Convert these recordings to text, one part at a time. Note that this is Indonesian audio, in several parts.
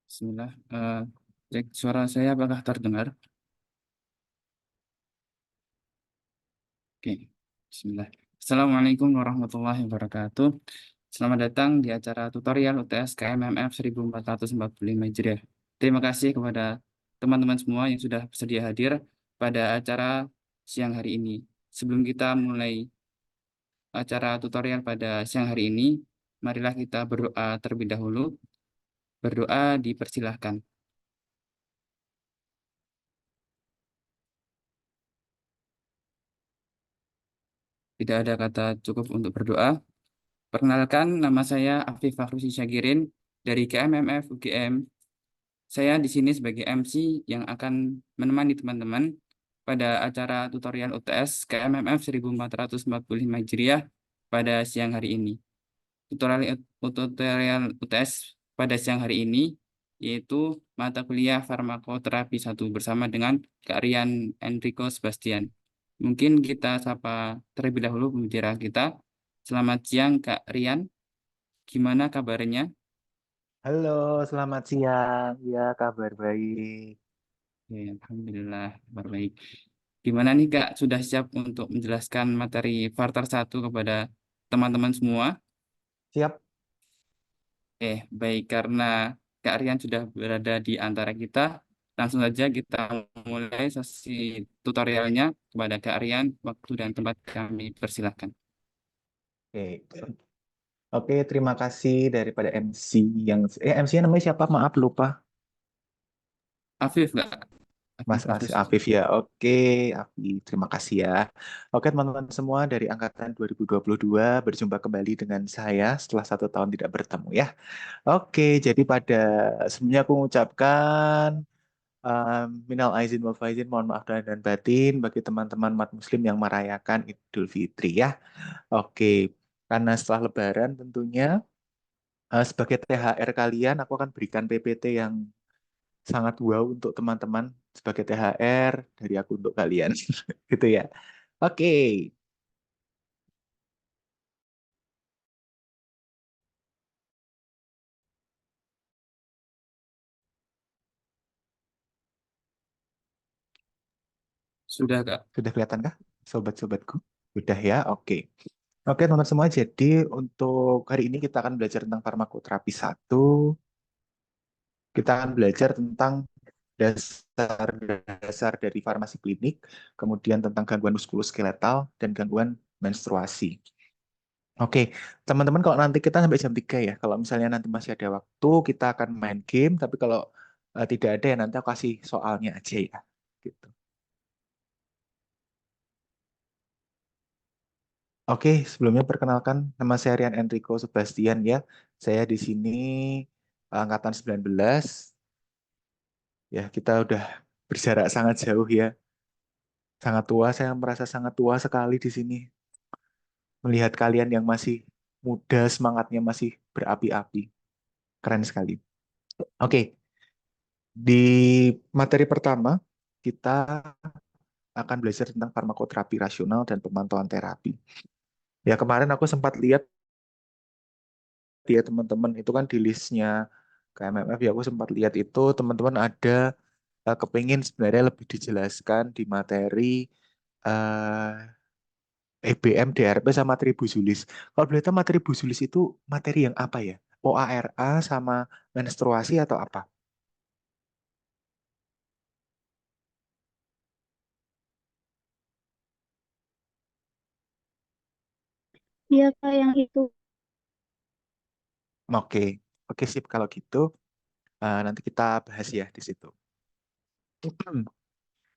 Bismillah. Cek suara saya apakah terdengar? Oke. Bismillah. Assalamualaikum warahmatullahi wabarakatuh. Selamat datang di acara tutorial UTS KMMF 1445 Hijriah. Terima kasih kepada teman-teman semua yang sudah bersedia hadir pada acara siang hari ini. Sebelum kita mulai acara tutorial pada siang hari ini, marilah kita berdoa terlebih dahulu. Berdoa dipersilahkan. Tidak ada kata cukup untuk berdoa. Perkenalkan, nama saya Afif Fahruzi Syagirin dari KMMF UGM. Saya di sini sebagai MC yang akan menemani teman-teman pada acara tutorial UTS KMMF 1445 Hijriah pada siang hari ini. Tutorial UTS pada siang hari ini yaitu mata kuliah farmakoterapi 1 bersama dengan Kak Rian Enrico Sebastian. Mungkin kita sapa terlebih dahulu pembicara kita. Selamat siang Kak Rian. Gimana kabarnya? Halo, selamat siang. Ya, kabar baik. Ya, Alhamdulillah, kabar baik. Gimana nih Kak, sudah siap untuk menjelaskan materi Vartar 1 kepada teman-teman semua? Siap? Baik, karena Kak Rian sudah berada di antara kita, langsung saja kita mulai sesi tutorialnya kepada Kak Rian. Waktu dan tempat kami persilahkan. Oke. Oke, terima kasih daripada MC yang MC-nya namanya siapa? Maaf lupa. Afif, Kak. Afif Mas Fahruzi. Afif ya. Oke, Afif, terima kasih ya. Oke, teman-teman semua dari angkatan 2022 berjumpa kembali dengan saya setelah 1 tahun tidak bertemu ya. Oke, jadi pada sebelumnya aku mengucapkan minal aizin wal faizin, mohon maaf lahir dan batin bagi teman-teman umat muslim yang merayakan Idul Fitri ya. Oke, karena setelah Lebaran tentunya sebagai THR kalian aku akan berikan PPT yang sangat wow untuk teman-teman sebagai THR dari aku untuk kalian. Gitu ya. Oke, Sudah, Kak. sudah kelihatan kah sobat-sobatku? Sudah ya, oke. Oke teman-teman semua, jadi untuk hari ini kita akan belajar tentang farmakoterapi 1. Kita akan belajar tentang dasar-dasar dari farmasi klinik, kemudian tentang gangguan muskuloskeletal dan gangguan menstruasi. Oke, teman-teman kalau nanti kita sampai jam 3 ya. Kalau misalnya nanti masih ada waktu, kita akan main game. Tapi kalau tidak ada ya nanti aku kasih soalnya aja ya. Gitu. Oke, sebelumnya perkenalkan nama saya Rian Enrico Sebastian ya. Saya di sini angkatan 19. Ya, kita udah berjarak sangat jauh ya. Sangat tua, saya merasa sangat tua sekali di sini. Melihat kalian yang masih muda, semangatnya masih berapi-api. Keren sekali. Oke, di materi pertama, kita akan belajar tentang farmakoterapi rasional dan pemantauan terapi. Ya, kemarin aku sempat lihat ya teman-teman, itu kan di listnya KMMF, ya aku sempat lihat itu teman-teman ada kepingin sebenarnya lebih dijelaskan di materi eh, EBM, DRP, sama tribuzulis. Kalau boleh tahu materi buzulis itu materi yang apa ya? OARA sama menstruasi atau apa? Iya Kak, yang itu. Oke, oke sip kalau gitu. Nanti kita bahas ya di situ.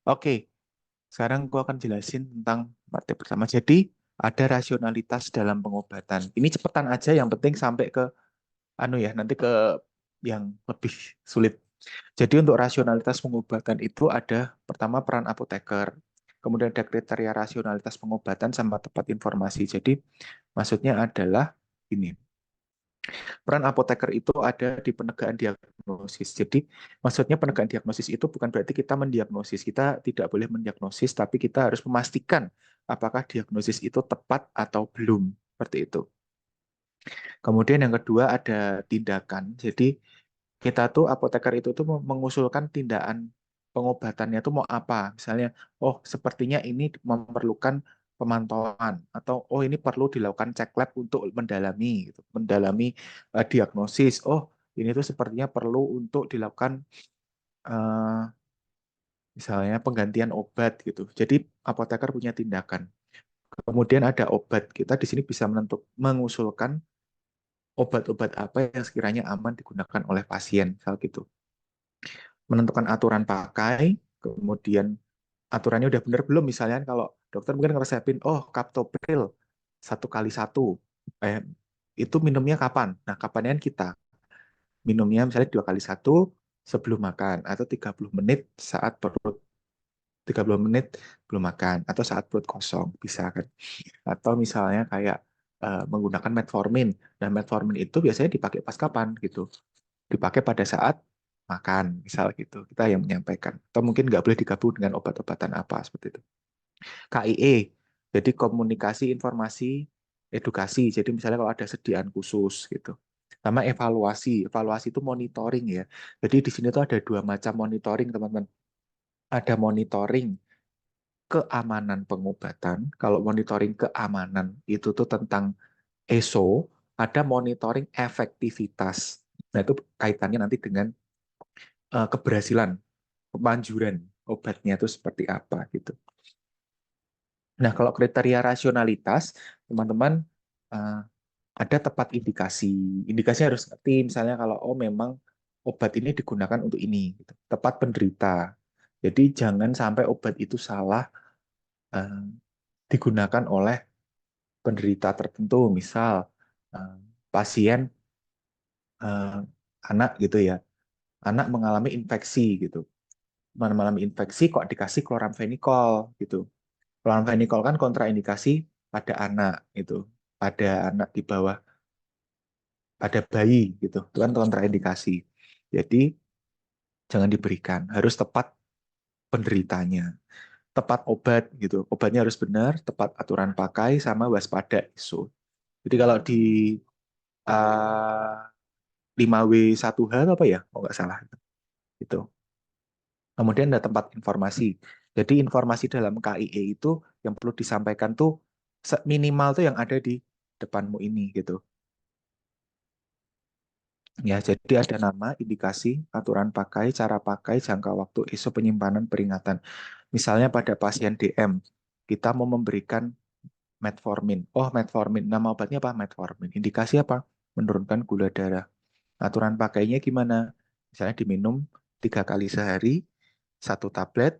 Oke, sekarang gua akan jelasin tentang materi pertama. Jadi, ada rasionalitas dalam pengobatan. Ini cepetan aja, yang penting sampai ke anu ya, nanti ke yang lebih sulit. Jadi untuk rasionalitas pengobatan itu ada pertama peran apoteker. Kemudian ada kriteria rasionalitas pengobatan sama tepat informasi. Jadi maksudnya adalah ini. Peran apoteker itu ada di penegakan diagnosis. Jadi, maksudnya penegakan diagnosis itu bukan berarti kita mendiagnosis. Kita tidak boleh mendiagnosis, tapi kita harus memastikan apakah diagnosis itu tepat atau belum. Seperti itu. Kemudian yang kedua ada tindakan. Jadi, kita tuh apoteker itu tuh mengusulkan tindakan pengobatannya tuh mau apa. Misalnya, oh sepertinya ini memerlukan pemantauan atau oh ini perlu dilakukan cek lab untuk mendalami gitu, mendalami diagnosis. Oh, ini tuh sepertinya perlu untuk dilakukan eh, misalnya penggantian obat gitu. Jadi apoteker punya tindakan. Kemudian ada obat. Kita di sini bisa mengusulkan obat-obat apa yang sekiranya aman digunakan oleh pasien, misal gitu. Menentukan aturan pakai, kemudian aturannya udah bener belum, misalnya kalau dokter mungkin ngeresepin, oh captopril 1 kali 1, eh, itu minumnya kapan? Nah, kapannya kan kita minumnya misalnya 2 kali 1 sebelum makan, atau 30 menit saat perut 30 menit belum makan, atau saat perut kosong, bisa kan? Atau misalnya kayak menggunakan metformin. Nah, metformin itu biasanya dipakai pas kapan gitu? Dipakai pada saat makan, misal gitu. Kita yang menyampaikan. Atau mungkin nggak boleh digabung dengan obat-obatan apa, seperti itu. KIE, jadi komunikasi, informasi, edukasi. Jadi misalnya kalau ada sediaan khusus gitu. Sama evaluasi. Evaluasi itu monitoring ya. Jadi di sini tuh ada 2 macam monitoring, teman-teman. Ada monitoring keamanan pengobatan. Kalau monitoring keamanan itu tuh tentang ESO, ada monitoring efektivitas. Nah, itu kaitannya nanti dengan keberhasilan, kemanjuran obatnya itu seperti apa gitu. Nah, kalau kriteria rasionalitas, teman-teman eh, ada tepat indikasi. Indikasi harus ngerti, misalnya kalau oh memang obat ini digunakan untuk ini, gitu. Tepat penderita. Jadi jangan sampai obat itu salah eh, digunakan oleh penderita tertentu, misal eh, pasien eh, anak gitu ya, anak mengalami infeksi gitu, mengalami infeksi kok dikasih kloramfenikol gitu. Kloramfenikol kan kontraindikasi pada anak itu, pada anak di bawah, pada bayi gitu, itu kan kontraindikasi. Jadi jangan diberikan, harus tepat penderitanya, tepat obat gitu, obatnya harus benar, tepat aturan pakai sama waspada isu. Jadi kalau di uh, 5W1H apa ya, kalau nggak salah itu. Kemudian ada tempat informasi. Jadi informasi dalam KIE itu yang perlu disampaikan tuh minimal tuh yang ada di depanmu ini gitu. Ya, jadi ada nama, indikasi, aturan pakai, cara pakai, jangka waktu, ISO penyimpanan, peringatan. Misalnya pada pasien DM, kita mau memberikan metformin. Oh, metformin. Nama obatnya apa? Metformin. Indikasi apa? Menurunkan gula darah. Aturan pakainya gimana? Misalnya diminum 3 kali sehari, 1 tablet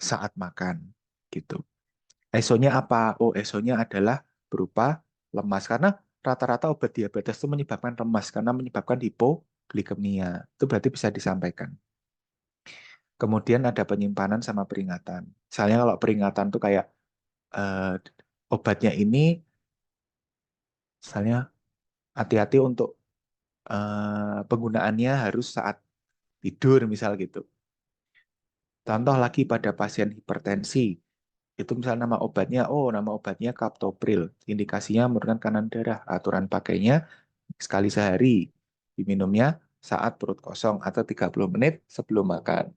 saat makan. Gitu. ESO-nya apa? Oh, ESO-nya adalah berupa lemas. Karena rata-rata obat diabetes itu menyebabkan lemas, karena menyebabkan hipoglikemia. Itu berarti bisa disampaikan. Kemudian ada penyimpanan sama peringatan. Misalnya kalau peringatan tuh kayak eh, obatnya ini, misalnya hati-hati untuk penggunaannya harus saat tidur, misal gitu. Contoh lagi pada pasien hipertensi, itu misalnya nama obatnya, oh nama obatnya captopril, indikasinya menurunkan kanan darah, aturan pakainya sekali sehari, diminumnya saat perut kosong atau 30 menit sebelum makan.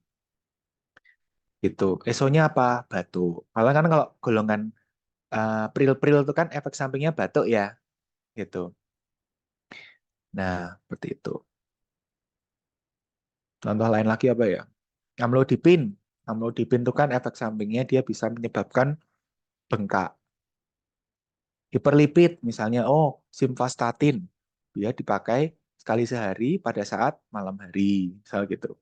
Gitu. Esonya apa? Batuk. Malah kan kalau golongan pril-pril itu kan efek sampingnya batuk ya, gitu. Nah, seperti itu. Contoh lain lagi apa ya? Amlodipin. Amlodipin itu kan efek sampingnya dia bisa menyebabkan bengkak. Hiperlipid, misalnya, oh, simvastatin. Dia dipakai sekali sehari pada saat malam hari, misal gitu.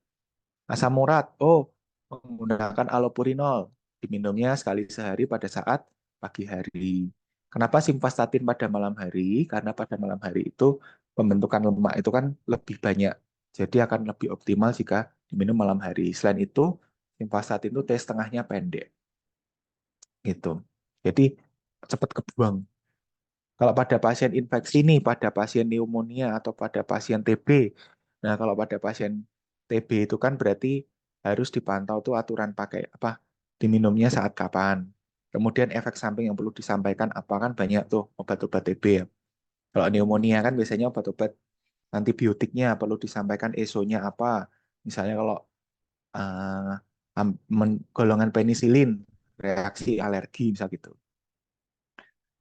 Asam urat, oh, menggunakan allopurinol. Diminumnya sekali sehari pada saat pagi hari. Kenapa simvastatin pada malam hari? Karena pada malam hari itu pembentukan lemak itu kan lebih banyak. Jadi akan lebih optimal jika diminum malam hari. Selain itu, simvastatin itu T setengahnya pendek. Gitu. Jadi cepat kebuang. Kalau pada pasien infeksi nih, pada pasien pneumonia atau pada pasien TB. Nah, kalau pada pasien TB itu kan berarti harus dipantau tuh aturan pakai apa, diminumnya saat kapan. Kemudian efek samping yang perlu disampaikan apa, kan banyak tuh obat-obat TB ya. Kalau pneumonia kan biasanya obat-obat Antibiotiknya perlu disampaikan ESO-nya apa. Misalnya kalau golongan penisilin, reaksi alergi, misal gitu.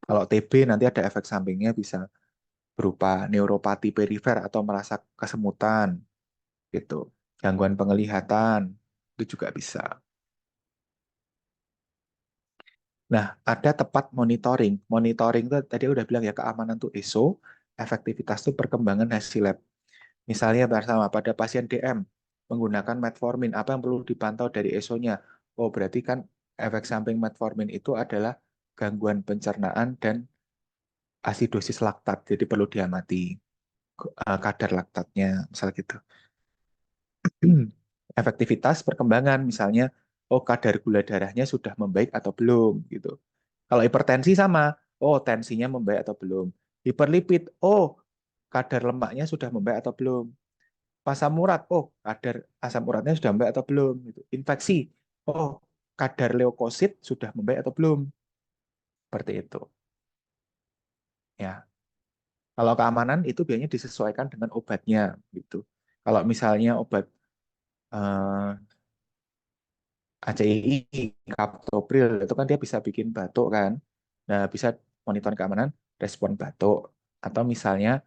Kalau TB nanti ada efek sampingnya bisa berupa neuropati perifer atau merasa kesemutan, gitu. Gangguan penglihatan, itu juga bisa. Nah, ada tepat monitoring. Monitoring itu tadi udah bilang ya, keamanan tuh ISO, efektivitas tuh perkembangan hasil lab. Misalnya bersama pada pasien DM menggunakan metformin, apa yang perlu dipantau dari ESO-nya? Oh, berarti kan efek samping metformin itu adalah gangguan pencernaan dan asidosis laktat, jadi perlu diamati kadar laktatnya, misal gitu. Efektivitas perkembangan, misalnya, oh kadar gula darahnya sudah membaik atau belum, gitu. Kalau hipertensi sama, oh tensinya membaik atau belum. Hiperlipid, oh kadar lemaknya sudah membaik atau belum. Asam urat, oh kadar asam uratnya sudah membaik atau belum. Gitu. Infeksi, oh kadar leukosit sudah membaik atau belum. Seperti itu. Ya, kalau keamanan itu biasanya disesuaikan dengan obatnya, gitu. Kalau misalnya obat ACI, kaptopril, itu kan dia bisa bikin batuk kan. Nah, bisa monitor keamanan respon batuk. Atau misalnya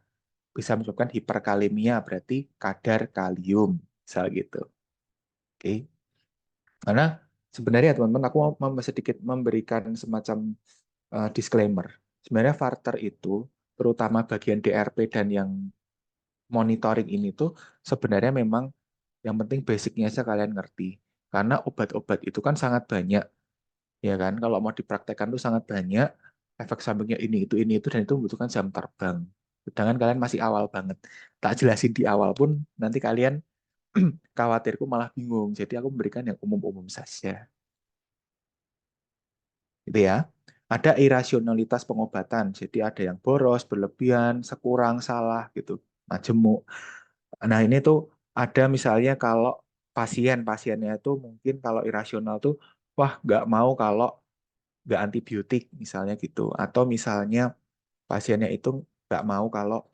bisa menyebabkan hiperkalemia, berarti kadar kalium, misal gitu. Oke. Karena sebenarnya teman-teman, aku mau sedikit memberikan semacam disclaimer. Sebenarnya Varter itu, terutama bagian DRP dan yang monitoring ini tuh, sebenarnya memang yang penting basicnya aja kalian ngerti. Karena obat-obat itu kan sangat banyak, ya kan? Kalau mau dipraktekkan tuh sangat banyak, efek sampingnya ini itu, dan itu membutuhkan jam terbang. Sedangkan kalian masih awal banget. Tak jelasin di awal pun, nanti kalian khawatirku malah bingung. Jadi aku memberikan yang umum-umum saja. Gitu ya. Ada irasionalitas pengobatan. Jadi ada yang boros, berlebihan, sekurang, salah gitu. Majemuk. Nah, ini tuh ada misalnya kalau pasiennya itu mungkin kalau irasional tuh wah nggak mau kalau nggak antibiotik misalnya gitu. Atau misalnya pasiennya itu nggak mau kalau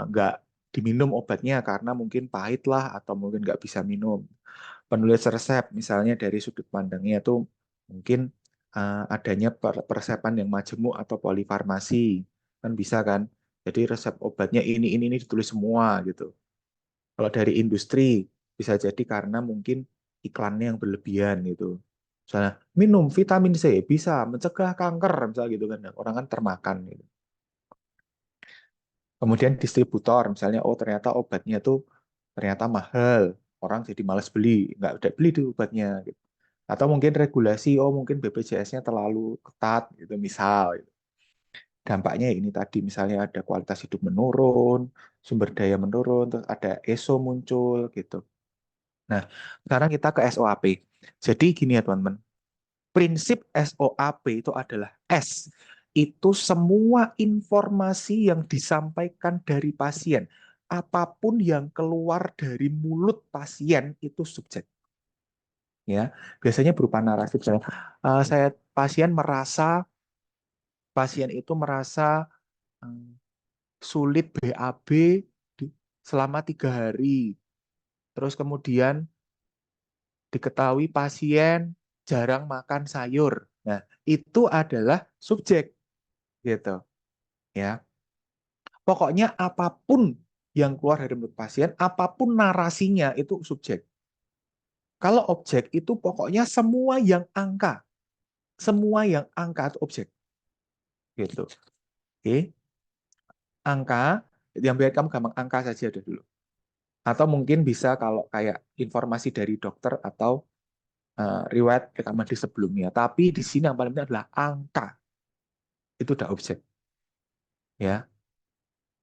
nggak diminum obatnya karena mungkin pahit lah atau mungkin nggak bisa minum. Penulis resep misalnya dari sudut pandangnya itu mungkin adanya persepan yang majemuk atau polifarmasi kan bisa kan. Jadi resep obatnya ini ditulis semua gitu. Kalau dari industri bisa jadi karena mungkin iklannya yang berlebihan gitu. Misalnya minum vitamin C bisa mencegah kanker misalnya gitu kan. Orang kan termakan gitu. Kemudian distributor misalnya oh ternyata obatnya tuh ternyata mahal. Orang jadi malas beli, nggak udah beli di obatnya gitu. Atau mungkin regulasi oh mungkin BPJS-nya terlalu ketat gitu misal gitu. Dampaknya ini tadi misalnya ada kualitas hidup menurun, sumber daya menurun, terus ada ESO muncul gitu. Nah, sekarang kita ke SOAP. Jadi gini ya teman-teman, prinsip SOAP itu adalah S. Itu semua informasi yang disampaikan dari pasien. Apapun yang keluar dari mulut pasien itu subjek. Ya, biasanya berupa narasi. Misalnya, saya pasien itu merasa sulit BAB selama 3 hari. Terus kemudian diketahui pasien jarang makan sayur. Nah, itu adalah subjek gitu ya. Pokoknya apapun yang keluar dari mulut pasien, apapun narasinya itu subjek. Kalau objek itu pokoknya semua yang angka itu objek gitu. Oke, angka yang biar kamu gampang angka saja dulu. Atau mungkin bisa kalau kayak informasi dari dokter atau riwayat rekaman di sebelumnya. Tapi di sini yang paling penting adalah angka. Itu udah objek. Ya.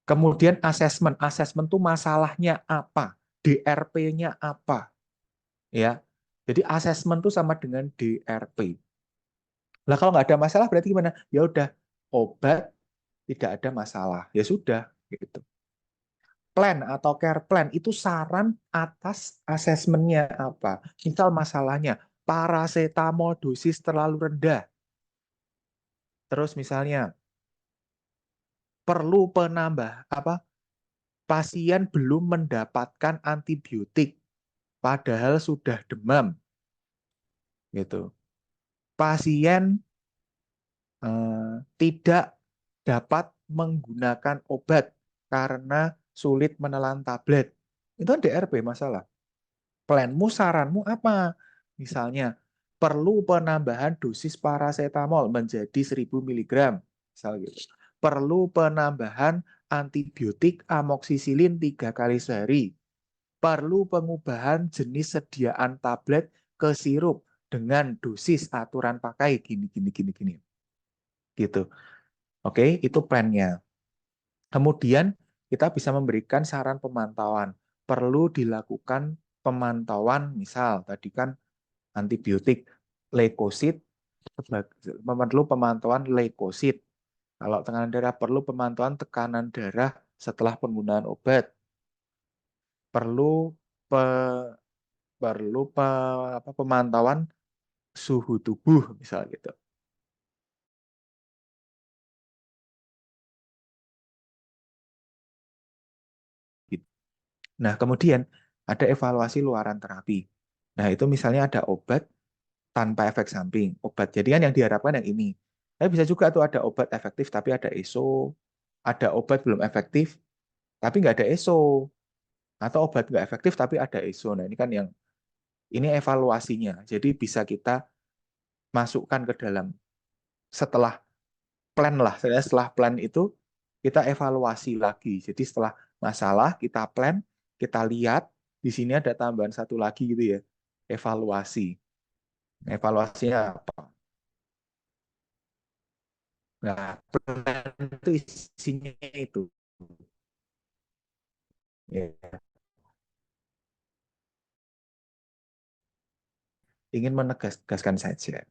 Kemudian asesmen. Asesmen itu masalahnya apa? DRP-nya apa? Ya. Jadi asesmen itu sama dengan DRP. Lah kalau nggak ada masalah berarti gimana? Ya udah, obat tidak ada masalah. Ya sudah, gitu. Plan atau care plan itu saran atas asesmennya apa. Misal masalahnya paracetamol dosis terlalu rendah. Terus misalnya perlu penambah apa? pasien belum mendapatkan antibiotik, padahal sudah demam. Gitu. Pasien tidak dapat menggunakan obat karena sulit menelan tablet. Itu kan DRP masalah. Planmu, saranmu apa? Misalnya, perlu penambahan dosis paracetamol menjadi 1000 mg. Misal gitu. Perlu penambahan antibiotik amoksisilin 3 kali sehari. Perlu pengubahan jenis sediaan tablet ke sirup dengan dosis aturan pakai gini, gini, gini, gini. Gitu. Oke, itu plannya. Kemudian kita bisa memberikan saran pemantauan. Perlu dilakukan pemantauan, misal tadi kan antibiotik leukosit, perlu pemantauan leukosit. Kalau tekanan darah perlu pemantauan tekanan darah setelah penggunaan obat. Perlu pe, pemantauan suhu tubuh misal gitu. Nah, kemudian ada evaluasi luaran terapi. Nah, itu misalnya ada obat tanpa efek samping. Obat. Jadi kan yang diharapkan yang ini. Tapi bisa juga tuh ada obat efektif tapi ada ESO. Ada obat belum efektif tapi nggak ada ESO. Atau obat nggak efektif tapi ada ESO. Nah, ini kan yang ini evaluasinya. Jadi bisa kita masukkan ke dalam setelah plan lah. Setelah plan itu kita evaluasi lagi. Jadi setelah masalah kita plan, kita lihat di sini ada tambahan satu lagi gitu ya. Evaluasi. Evaluasinya apa? Nah, plan itu isinya itu. Ya, ingin menegaskan saja.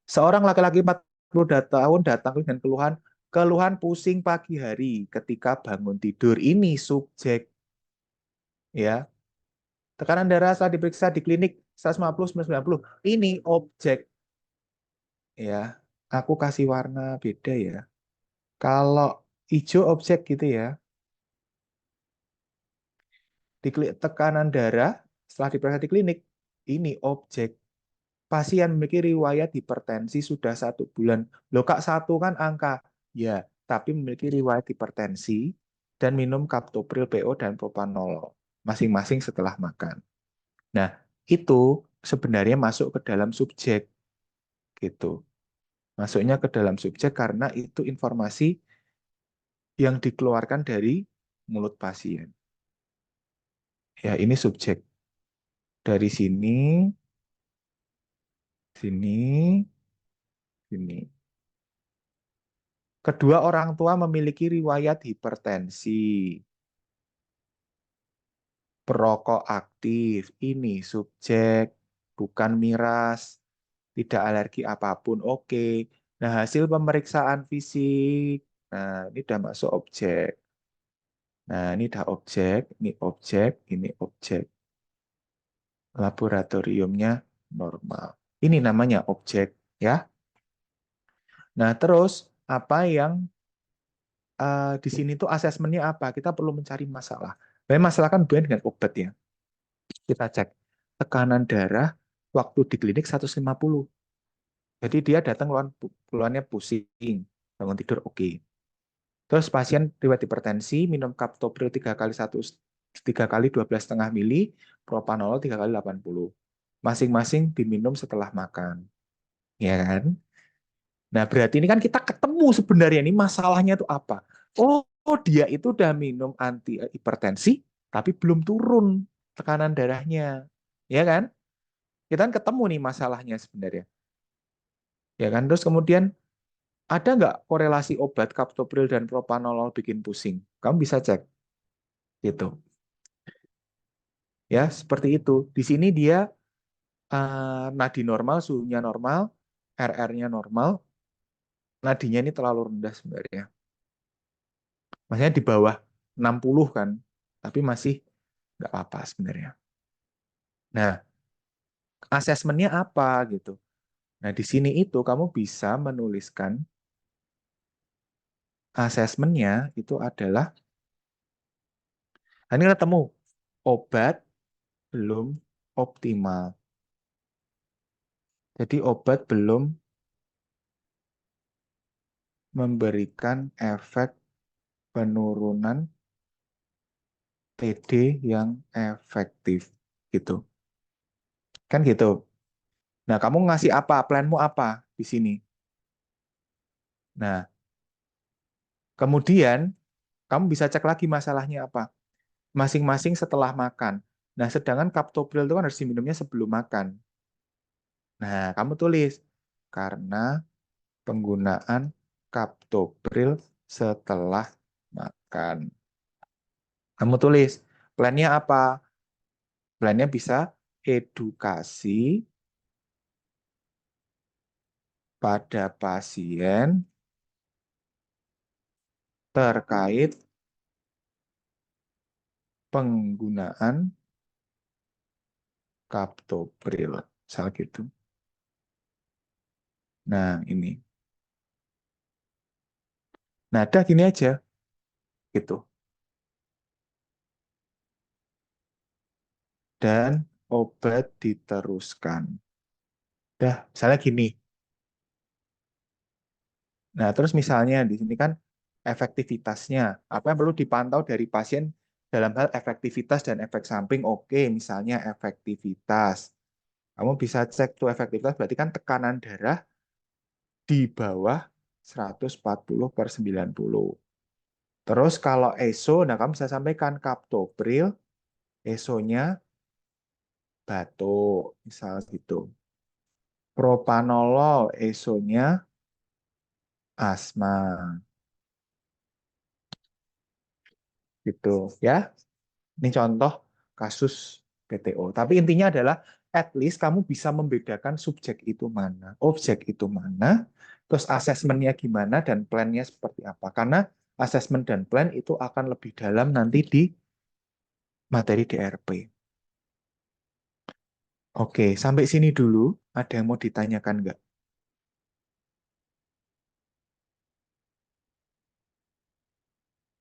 Seorang laki-laki 40 tahun datang dengan keluhan keluhan pusing pagi hari ketika bangun tidur. Ini subjek ya. Tekanan darah setelah diperiksa di klinik 150 90. Ini objek ya. Aku kasih warna beda ya. Kalau hijau objek gitu ya. Di tekanan darah setelah diperiksa di klinik ini objek. Pasien memiliki riwayat hipertensi sudah 1 bulan. Loh Kak, 1 kan angka. Ya, tapi memiliki riwayat hipertensi dan minum captopril PO dan propanolol. Masing-masing setelah makan. Nah, itu sebenarnya masuk ke dalam subjek. Gitu. Masuknya ke dalam subjek karena itu informasi yang dikeluarkan dari mulut pasien. Ya, ini subjek. Dari sini, sini, sini. Kedua orang tua memiliki riwayat hipertensi. Perokok aktif. Ini subjek, bukan miras. Tidak alergi apapun. Oke. Nah, hasil pemeriksaan fisik. Nah, ini udah masuk objek. Nah, ini udah objek. Ini objek. Ini objek. Laboratoriumnya normal. Ini namanya objek. Ya. Nah, terus apa yang di sini tuh asesmennya apa? Kita perlu mencari masalah. Nah, masalah kan bukan dengan obat ya. Kita cek tekanan darah waktu di klinik 150. Jadi dia datang keluhannya pusing, bangun tidur oke. Terus pasien riwayat hipertensi, minum captopril 3 kali 12,5 mili, propanolol 3 kali 80. Masing-masing diminum setelah makan. Ya kan? Nah, berarti ini kan kita ketemu sebenarnya ini masalahnya itu apa? Oh, dia itu udah minum anti hipertensi tapi belum turun tekanan darahnya. Ya kan? Kita kan ketemu nih masalahnya sebenarnya. Ya kan? Terus kemudian ada nggak korelasi obat captopril dan propanolol bikin pusing? Kamu bisa cek. Gitu. Ya, seperti itu. Di sini dia nadi normal, suhunya normal, RR-nya normal, nadinya ini terlalu rendah sebenarnya. Maksudnya di bawah 60 kan, tapi masih nggak apa-apa sebenarnya. Nah, asesmennya apa gitu. Nah, di sini itu kamu bisa menuliskan asesmennya itu adalah, nah, ini ketemu obat belum optimal. Jadi obat belum memberikan efek penurunan TD yang efektif gitu. Kan gitu. Nah, kamu ngasih apa? Planmu apa di sini? Nah, kemudian kamu bisa cek lagi masalahnya apa. Masing-masing setelah makan. Nah, sedangkan captopril itu kan harus diminumnya sebelum makan. Nah, kamu tulis karena penggunaan captopril setelah makan. Kamu tulis plannya apa? Plannya bisa edukasi pada pasien terkait penggunaan captopril. Misal gitu. Nah, ini. Nah, udah gini aja gitu. Dan obat diteruskan. Dah, misalnya gini. Nah, terus misalnya di sini kan efektivitasnya. Apa yang perlu dipantau dari pasien dalam hal efektivitas dan efek samping? Oke, misalnya efektivitas. Kamu bisa cek tuh efektivitas, berarti kan tekanan darah di bawah 140/90. Terus kalau ESO, nah kamu bisa sampaikan captopril, ESO-nya batuk, misal gitu. Propanolol, ESO-nya asma, gitu ya. Ini contoh kasus PTO. Tapi intinya adalah at least kamu bisa membedakan subjek itu mana, objek itu mana, terus asesmennya gimana, dan plannya seperti apa. Karena asesmen dan plan itu akan lebih dalam nanti di materi DRP. Oke, sampai sini dulu. Ada yang mau ditanyakan nggak?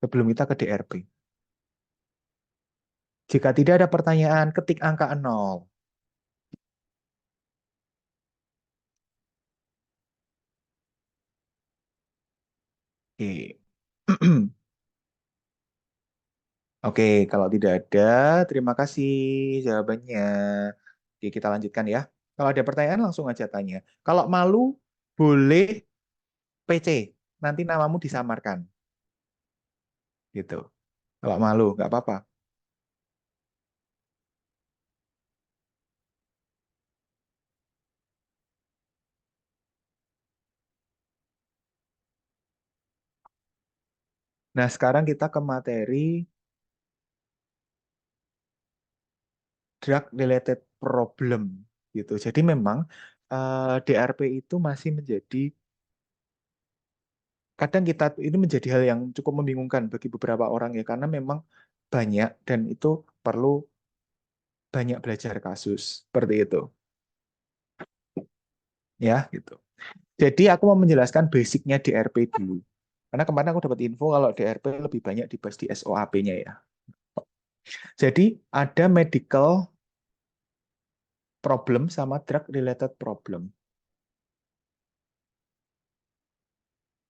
Sebelum kita ke DRP. Jika tidak ada pertanyaan, ketik angka 0. Oke. Oke, kalau tidak ada, terima kasih jawabannya. Oke, kita lanjutkan ya. Kalau ada pertanyaan langsung aja tanya. Kalau malu, boleh PC. Nanti namamu disamarkan. Gitu. Kalau malu, nggak apa-apa. Nah, sekarang kita ke materi drug related problem. Gitu. Jadi memang DRP itu masih menjadi, kadang kita ini menjadi hal yang cukup membingungkan bagi beberapa orang ya, karena memang banyak dan itu perlu banyak belajar kasus seperti itu ya gitu. Jadi aku mau menjelaskan basicnya DRP dulu, karena kemarin aku dapat info kalau DRP lebih banyak dibahas di SOAP-nya ya. Jadi ada medical problem sama drug related problem.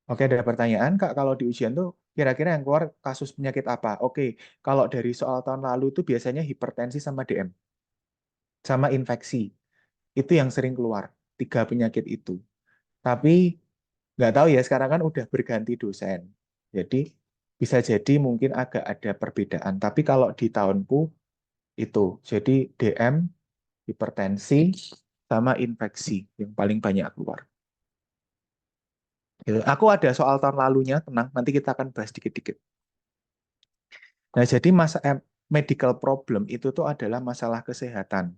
Oke, ada pertanyaan Kak, kalau di ujian tuh kira-kira yang keluar kasus penyakit apa? Oke, kalau dari soal tahun lalu itu biasanya hipertensi sama DM sama infeksi. Itu yang sering keluar, tiga penyakit itu. Tapi nggak tahu ya, sekarang kan udah berganti dosen. Jadi bisa jadi mungkin agak ada perbedaan. Tapi kalau di tahunku itu, jadi DM, hipertensi, sama infeksi yang paling banyak keluar. Gitu. Aku ada soal tahun lalunya, tenang. Nanti kita akan bahas dikit-dikit. Nah, jadi medical problem itu tuh adalah masalah kesehatan.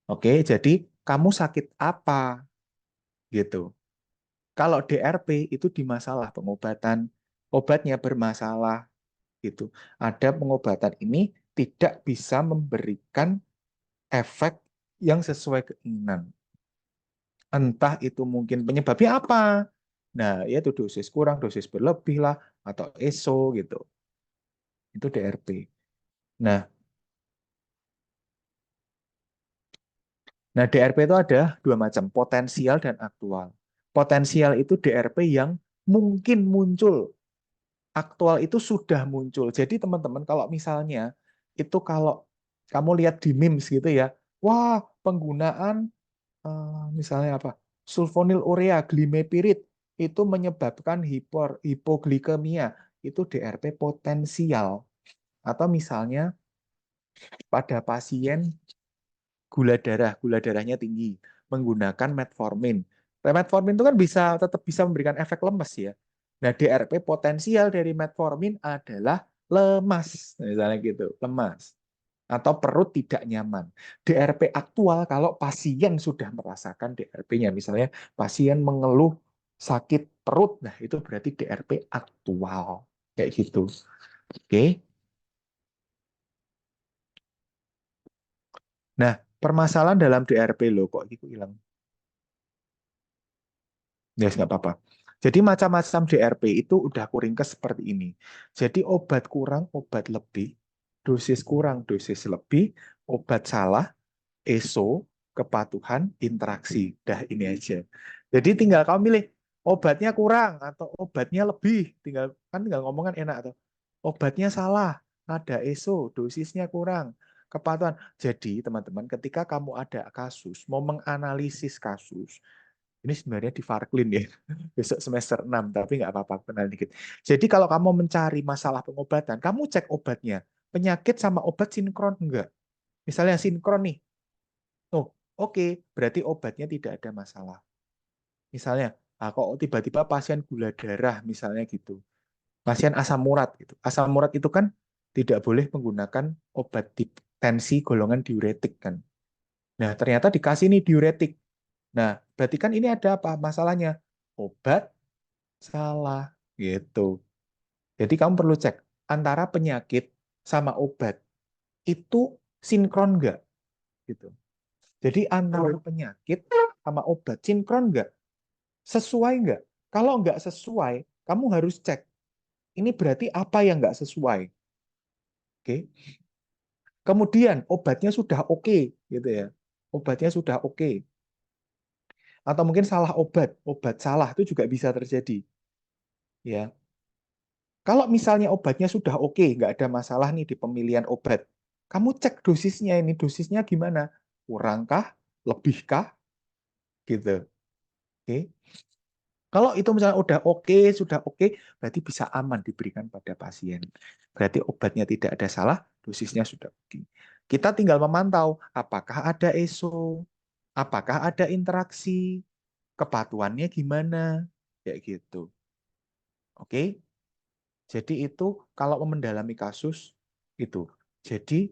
Oke, jadi kamu sakit apa gitu. Kalau DRP itu di masalah pengobatan, obatnya bermasalah gitu. Ada pengobatan ini tidak bisa memberikan efek yang sesuai keinginan. Entah itu mungkin penyebabnya apa. Nah, yaitu dosis kurang, dosis berlebih lah, atau ESO gitu. Itu DRP. Nah, DRP itu ada dua macam, potensial dan aktual. Potensial itu DRP yang mungkin muncul, aktual itu sudah muncul. Jadi teman-teman kalau misalnya itu kalau kamu lihat di memes gitu ya, wah penggunaan misalnya apa? Sulfonil urea, glimepirid itu menyebabkan hipoglikemia, itu DRP potensial. Atau misalnya pada pasien gula darahnya tinggi, menggunakan metformin. Metformin itu kan tetap bisa memberikan efek lemes ya. Nah, DRP potensial dari metformin adalah lemas, misalnya gitu, lemas atau perut tidak nyaman. DRP aktual kalau pasien sudah merasakan DRP-nya, misalnya pasien mengeluh sakit perut, nah itu berarti DRP aktual, kayak gitu. Oke. Nah, permasalahan dalam DRP lo kok itu hilang. Ya, nggak apa-apa. Jadi macam-macam DRP itu udah aku ringkas seperti ini. Jadi obat kurang, obat lebih, dosis kurang, dosis lebih, obat salah, ESO, kepatuhan, interaksi. Dah ini aja. Jadi tinggal kamu milih obatnya kurang atau obatnya lebih. Tinggal ngomong kan enak tuh. Obatnya salah, ada ESO, dosisnya kurang, kepatuhan. Jadi teman-teman, ketika kamu ada kasus, mau menganalisis kasus, ini sebenarnya di Farklin ya, besok semester 6, tapi nggak apa-apa, kenal dikit. Jadi kalau kamu mencari masalah pengobatan, kamu cek obatnya. Penyakit sama obat sinkron enggak? Misalnya sinkron nih, oh oke, berarti obatnya tidak ada masalah. Misalnya, kok tiba-tiba pasien gula darah misalnya gitu, pasien asam urat gitu. Asam urat itu kan tidak boleh menggunakan obat tensi golongan diuretik kan. Nah, ternyata dikasih nih diuretik. Nah, berarti kan ini ada apa masalahnya? Obat salah gitu. Jadi kamu perlu cek antara penyakit sama obat itu sinkron nggak gitu. Jadi antara penyakit sama obat sinkron nggak, sesuai nggak? Kalau nggak sesuai, kamu harus cek. Ini berarti apa yang nggak sesuai? Oke. Kemudian obatnya sudah oke, gitu ya. Obatnya sudah oke. Atau mungkin salah obat salah itu juga bisa terjadi. Ya, kalau misalnya obatnya sudah oke, nggak ada masalah nih di pemilihan obat, kamu cek dosisnya ini, dosisnya gimana? Kurangkah? Lebihkah? Gitu. Oke. Kalau itu misalnya udah oke, sudah oke, berarti bisa aman diberikan pada pasien. Berarti obatnya tidak ada salah, dosisnya sudah oke. Kita tinggal memantau apakah ada ESO, apakah ada interaksi, kepatuhannya gimana, kayak gitu. Oke. Jadi itu kalau mendalami kasus itu. Jadi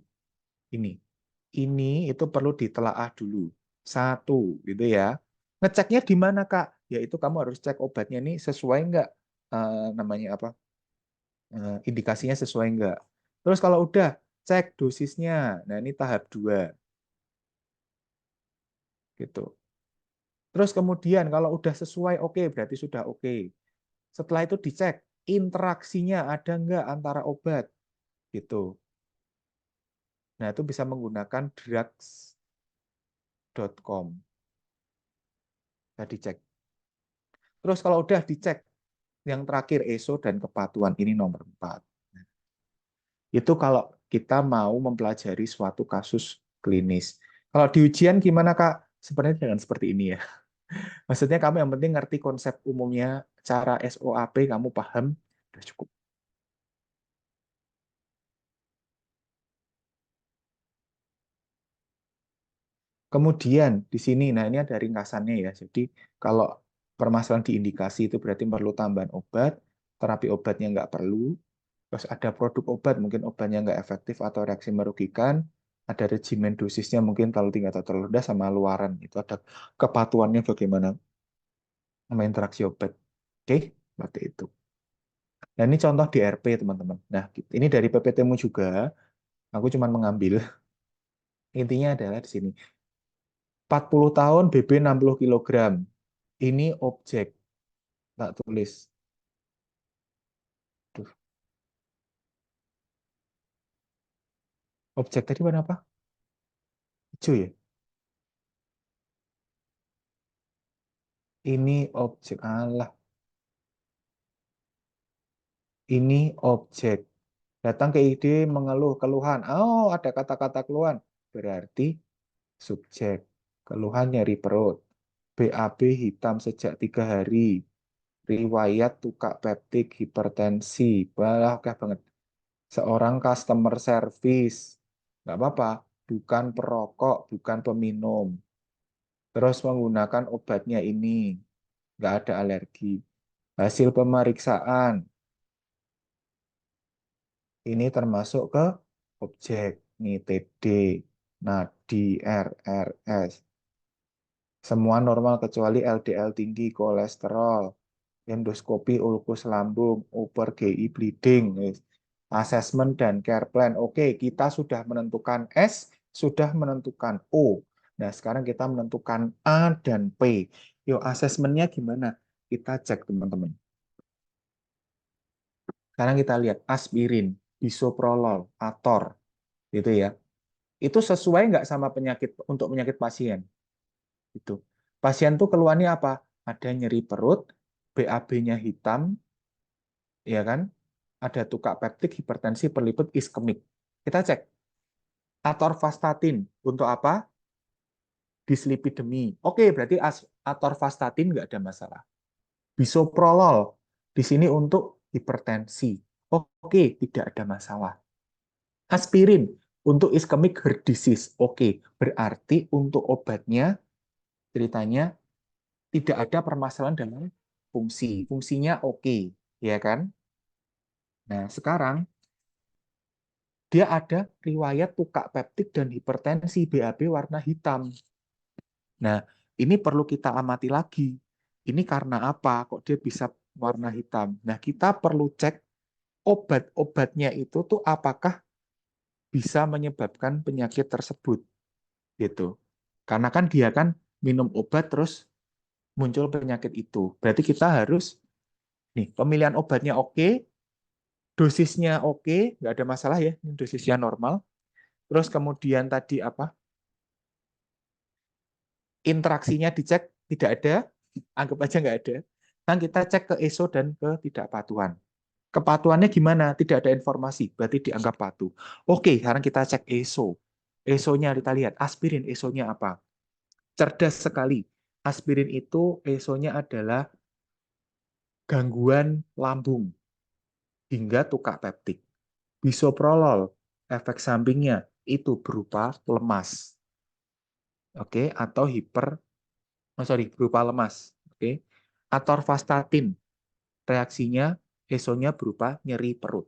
ini. Ini itu perlu ditelaah dulu. Satu, gitu ya. Ngeceknya di mana, Kak? Yaitu kamu harus cek obatnya ini sesuai nggak namanya apa? Indikasinya sesuai nggak. Terus kalau udah cek dosisnya. Nah, ini tahap 2 gitu. Terus kemudian kalau udah sesuai oke, berarti sudah oke. Setelah itu dicek interaksinya ada nggak antara obat gitu. Nah, itu bisa menggunakan drugs.com. Nah, dicek. Terus kalau udah dicek, yang terakhir ESO dan kepatuhan, ini nomor 4. Itu kalau kita mau mempelajari suatu kasus klinis. Kalau di ujian gimana, Kak? Sebenarnya jangan seperti ini ya. Maksudnya kamu yang penting ngerti konsep umumnya, cara SOAP, kamu paham, udah cukup. Kemudian di sini, nah ini ada ringkasannya ya. Jadi kalau permasalahan di indikasi itu berarti perlu tambahan obat, terapi obatnya nggak perlu, terus ada produk obat, mungkin obatnya nggak efektif atau reaksi merugikan, ada regimen dosisnya mungkin terlalu tinggi atau terlalu rendah, sama luaran. Itu ada kepatuhannya bagaimana sama interaksi obat. Oke, seperti itu. Nah, ini contoh DRP, teman-teman. Nah, ini dari PPT-mu juga, aku cuma mengambil. Intinya adalah di sini. 40 tahun BB 60 kilogram. Ini objek. Tak tulis. Objek tadi warna apa? Hijau ya? Ini objek. Allah, ini objek. Datang ke ide mengeluh keluhan. Oh, ada kata-kata keluhan. Berarti subjek. Keluhan nyeri perut. BAB hitam sejak 3 hari. Riwayat tukak peptik hipertensi. Wah, oke banget. Seorang customer service. Nggak apa-apa. Bukan perokok, bukan peminum. Terus menggunakan obatnya ini. Nggak ada alergi. Hasil pemeriksaan. Ini termasuk ke objek. Nih, TD, nadi, RRS. Semua normal kecuali LDL tinggi, kolesterol, endoskopi ulkus lambung, upper GI bleeding, assessment dan care plan. Oke, kita sudah menentukan S, sudah menentukan O. Nah, sekarang kita menentukan A dan P. Yuk, asesmennya gimana? Kita cek, teman-teman. Sekarang kita lihat aspirin, bisoprolol, Ator, gitu ya. Itu sesuai nggak sama penyakit untuk penyakit pasien? Itu. Pasien tuh keluhannya apa? Ada nyeri perut, BAB-nya hitam, ya kan? Ada tukak peptik, hipertensi, perliput, iskemik. Kita cek. Atorvastatin untuk apa? Dislipidemi. Oke, berarti atorvastatin nggak ada masalah. Bisoprolol di sini untuk hipertensi. Oke, tidak ada masalah. Aspirin untuk iskemik heart disease. Oke, berarti untuk obatnya ceritanya tidak ada permasalahan dalam fungsi. Fungsinya oke, ya kan? Nah, sekarang dia ada riwayat tukak peptik dan hipertensi BAB warna hitam. Nah, ini perlu kita amati lagi. Ini karena apa? Kok dia bisa warna hitam? Nah, kita perlu cek obat-obatnya itu tuh apakah bisa menyebabkan penyakit tersebut gitu. Karena kan dia kan minum obat terus muncul penyakit itu. Berarti kita harus nih pemilihan obatnya oke, dosisnya oke, nggak ada masalah ya, ini dosisnya normal. Terus kemudian tadi apa? Interaksinya dicek tidak ada, anggap aja nggak ada. Dan kita cek ke ESO dan ke ketidakpatuhan. Kepatuhannya gimana? Tidak ada informasi, berarti dianggap patuh. Oke, sekarang kita cek ESO. ESO-nya kita lihat, aspirin ESO-nya apa? Cerdas sekali. Aspirin itu ESO-nya adalah gangguan lambung hingga tukak peptik. Bisoprolol, efek sampingnya itu berupa lemas. Oke, atau berupa lemas. Oke. Atorvastatin, reaksinya ESO-nya berupa nyeri perut.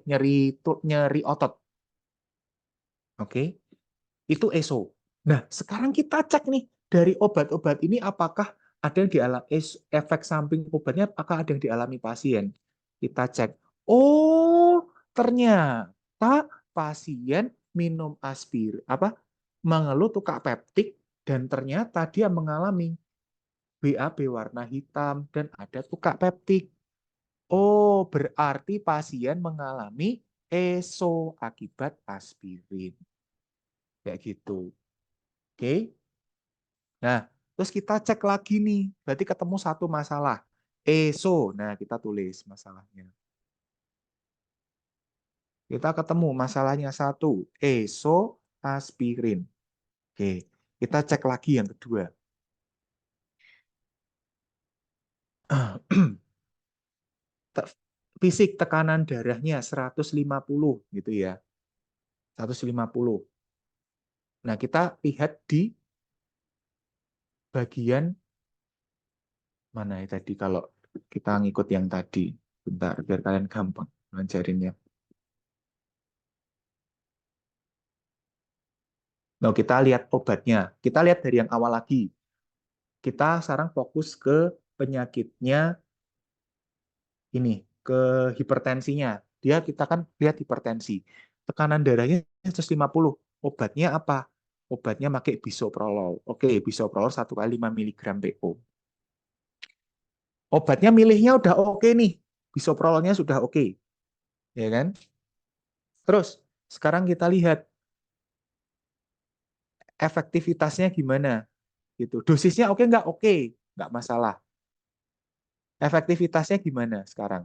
Nyeri otot. Oke. Itu ESO. Nah, sekarang kita cek nih dari obat-obat ini apakah ada yang dialami efek samping obatnya apakah ada yang dialami pasien. Kita cek. Oh, ternyata pasien minum mengeluh tukak peptik dan ternyata dia mengalami BAB warna hitam dan ada tukak peptik. Oh, berarti pasien mengalami ESO akibat aspirin. Kayak gitu. Oke. Nah, terus kita cek lagi nih. Berarti ketemu satu masalah. ESO. Nah, kita tulis masalahnya. Kita ketemu masalahnya satu. ESO aspirin. Oke. Kita cek lagi yang kedua. Fisik tekanan darahnya 150 gitu ya. 150. Nah, kita lihat di bagian mana ya tadi kalau kita ngikut yang tadi. Bentar, biar kalian gampang ngajarinnya. Nah, kita lihat obatnya. Kita lihat dari yang awal lagi. Kita sekarang fokus ke penyakitnya ini, ke hipertensinya. Kita kan lihat hipertensi. Tekanan darahnya 150. Obatnya apa? Obatnya pakai bisoprolol. Oke, bisoprolol 1 kali 5 mg PO. Obatnya milihnya udah oke nih. Bisoprololnya sudah oke. Ya kan? Terus, sekarang kita lihat efektivitasnya gimana gitu. Dosisnya oke nggak? Oke, nggak masalah. Efektivitasnya gimana sekarang?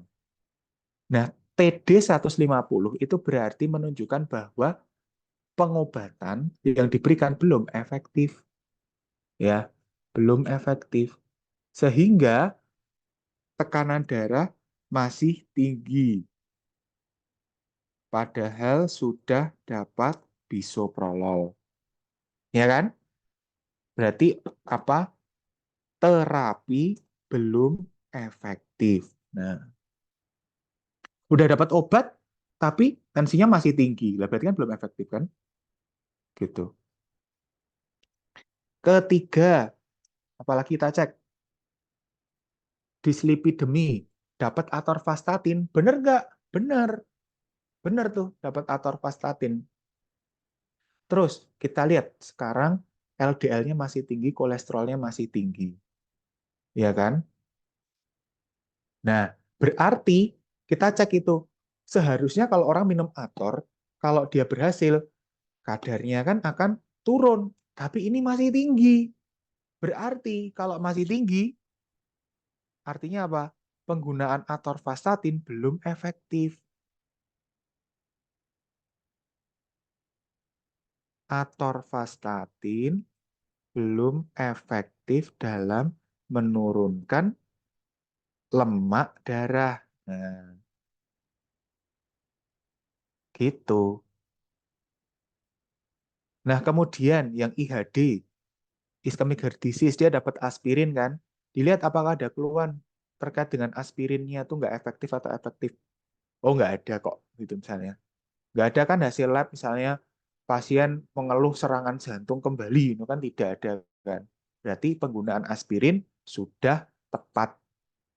Nah, TD 150 itu berarti menunjukkan bahwa pengobatan yang diberikan belum efektif, ya, belum efektif. Sehingga tekanan darah masih tinggi, padahal sudah dapat bisoprolol. Ya kan? Berarti apa? Terapi belum efektif. Nah, udah dapat obat, tapi tensinya masih tinggi. Lah berarti kan belum efektif kan? Gitu. Ketiga, apalagi kita cek dislipidemi, dapat atorvastatin, bener nggak? Bener, bener tuh dapat atorvastatin. Terus kita lihat sekarang LDL-nya masih tinggi, kolesterolnya masih tinggi, ya kan? Nah, berarti kita cek itu seharusnya kalau orang minum Ator, kalau dia berhasil kadarnya kan akan turun, tapi ini masih tinggi. Berarti kalau masih tinggi, artinya apa? Penggunaan atorvastatin belum efektif. Atorvastatin belum efektif dalam menurunkan lemak darah. Nah, gitu. Nah, kemudian yang IHD, ischemic heart disease, dia dapat aspirin kan? Dilihat apakah ada keluhan terkait dengan aspirinnya tuh nggak efektif atau efektif. Oh, nggak ada kok, gitu misalnya. Nggak ada kan hasil lab misalnya pasien mengeluh serangan jantung kembali, itu kan tidak ada kan. Berarti penggunaan aspirin sudah tepat,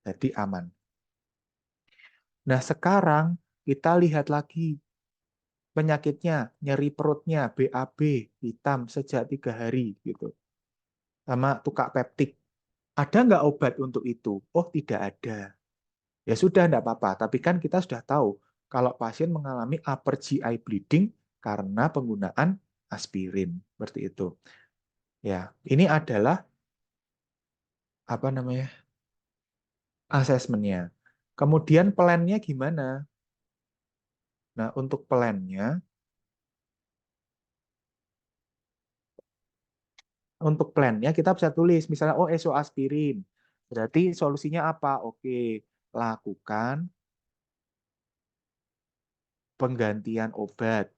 jadi aman. Nah, sekarang kita lihat lagi penyakitnya, nyeri perutnya, BAB, hitam sejak 3 hari gitu, sama tukak peptik. Ada nggak obat untuk itu? Oh, tidak ada. Ya sudah, enggak apa-apa. Tapi kan kita sudah tahu kalau pasien mengalami upper GI bleeding karena penggunaan aspirin. Seperti itu. Ya, ini adalah apa namanya? Asesmennya. Kemudian plannya gimana? Nah, untuk plannya kita bisa tulis misalnya oh ESO aspirin. Berarti solusinya apa? Oke, lakukan penggantian obat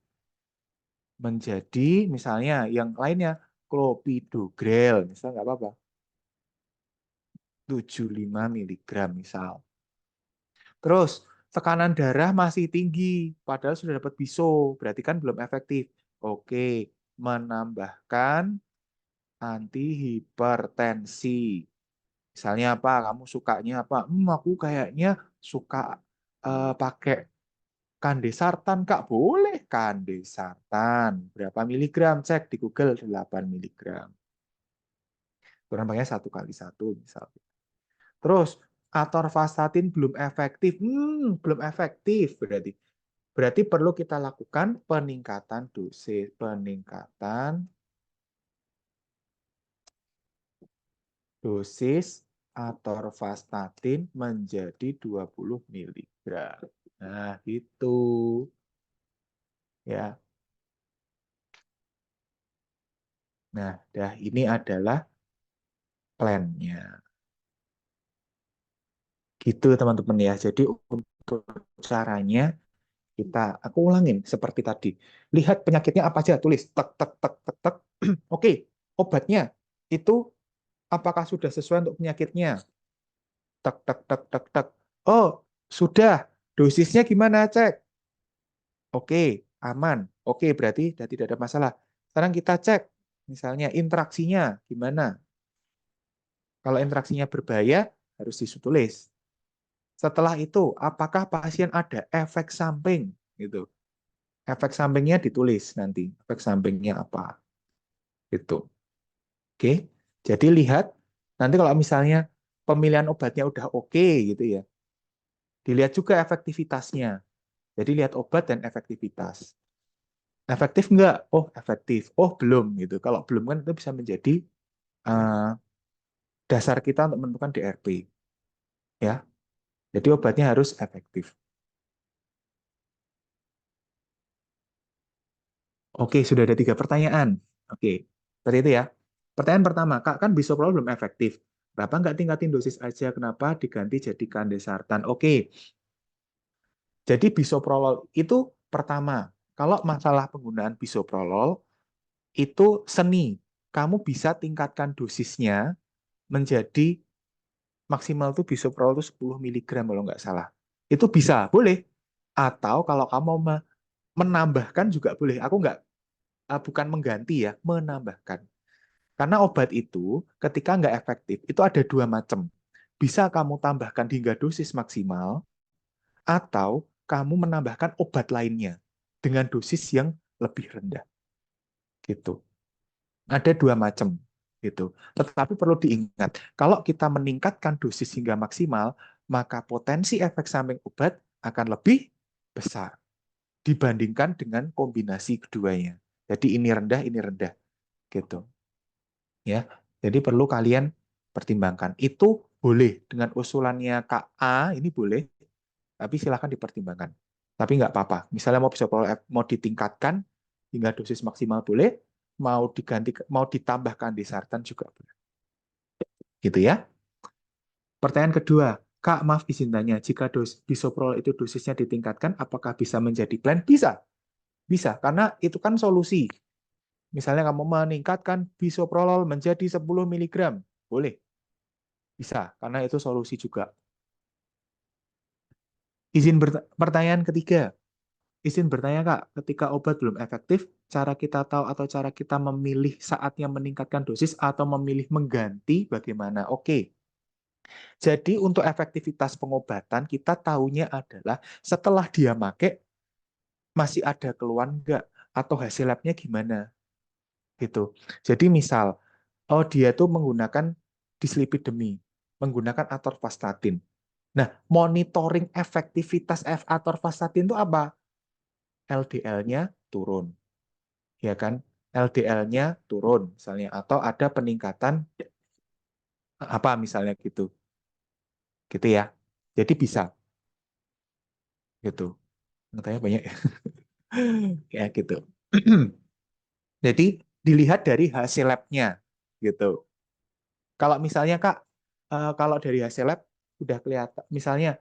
menjadi misalnya yang lainnya clopidogrel, misalnya nggak apa-apa. 75 miligram misal. Terus tekanan darah masih tinggi, padahal sudah dapat biso, berarti kan belum efektif. Oke, menambahkan antihipertensi. Misalnya apa? Kamu sukanya apa? Aku kayaknya suka pakai kandesartan, Kak. Boleh kandesartan. Berapa miligram? Cek di Google 8 miligram. Kurang 1 kali 1 misalnya. Terus atorvastatin belum efektif. Belum efektif berarti. Berarti perlu kita lakukan peningkatan dosis, atorvastatin menjadi 20 miligram. Nah, itu ya. Nah, ini adalah plannya. Gitu teman-teman ya. Jadi untuk caranya aku ulangin seperti tadi. Lihat penyakitnya apa aja, tulis tek tek tek tek tek. Oke, obatnya itu apakah sudah sesuai untuk penyakitnya? Tek tek tek tek tek. Oh, sudah. Dosisnya gimana? Cek. Oke, aman. Oke, berarti sudah tidak ada masalah. Sekarang kita cek misalnya interaksinya gimana? Kalau interaksinya berbahaya harus ditulis. Setelah itu, apakah pasien ada efek samping? Gitu. Efek sampingnya ditulis nanti. Efek sampingnya apa? Gitu. Oke. Jadi lihat nanti kalau misalnya pemilihan obatnya udah oke gitu ya. Dilihat juga efektivitasnya. Jadi lihat obat dan efektivitas. Efektif nggak? Oh, efektif. Oh, belum gitu. Kalau belum kan itu bisa menjadi eh, dasar kita untuk menentukan DRP, ya. Jadi obatnya harus efektif. Oke, sudah ada 3 pertanyaan. Oke, seperti itu ya. Pertanyaan pertama, Kak, kan bisoprolol belum efektif. Kenapa nggak tingkatin dosis aja? Kenapa diganti jadi kandesartan? Oke, jadi bisoprolol itu pertama, kalau masalah penggunaan bisoprolol itu seni. Kamu bisa tingkatkan dosisnya menjadi maksimal tuh bisoprolol itu 10 miligram kalau nggak salah. Itu bisa, boleh. Atau kalau kamu menambahkan juga boleh. Aku nggak, bukan mengganti ya, menambahkan. Karena obat itu ketika nggak efektif, itu ada 2 macam. Bisa kamu tambahkan hingga dosis maksimal, atau kamu menambahkan obat lainnya dengan dosis yang lebih rendah. Gitu. Ada 2 macam. Gitu. Tetapi perlu diingat, kalau kita meningkatkan dosis hingga maksimal, maka potensi efek samping obat akan lebih besar dibandingkan dengan kombinasi keduanya. Jadi ini rendah, gitu. Ya, jadi perlu kalian pertimbangkan. Itu boleh dengan usulannya KA, ini boleh, tapi silahkan dipertimbangkan. Tapi nggak apa-apa. Misalnya mau mau ditingkatkan hingga dosis maksimal boleh, mau ditambahkan di sartan juga boleh. Gitu ya. Pertanyaan kedua, Kak, maaf izin tanya, jika bisoprolol itu dosisnya ditingkatkan, apakah bisa menjadi plan? Bisa, bisa, karena itu kan solusi. Misalnya kamu meningkatkan bisoprolol menjadi 10 miligram, boleh, bisa, karena itu solusi juga. Pertanyaan ketiga, izin bertanya Kak, ketika obat belum efektif, cara kita tahu atau cara kita memilih saatnya meningkatkan dosis atau memilih mengganti bagaimana? Oke, jadi untuk efektivitas pengobatan kita tahunya adalah setelah dia make masih ada keluhan nggak atau hasil labnya gimana gitu. Jadi misal, oh dia tuh menggunakan dislipidemi, menggunakan atorvastatin. Nah, monitoring efektivitas atorvastatin itu apa? LDL-nya turun, ya kan? LDL-nya turun misalnya, atau ada peningkatan apa misalnya gitu, gitu ya. Jadi bisa, gitu. Katanya banyak ya, ya gitu. Jadi dilihat dari hasil labnya, gitu. Kalau misalnya Kak, kalau dari hasil lab udah kelihatan, misalnya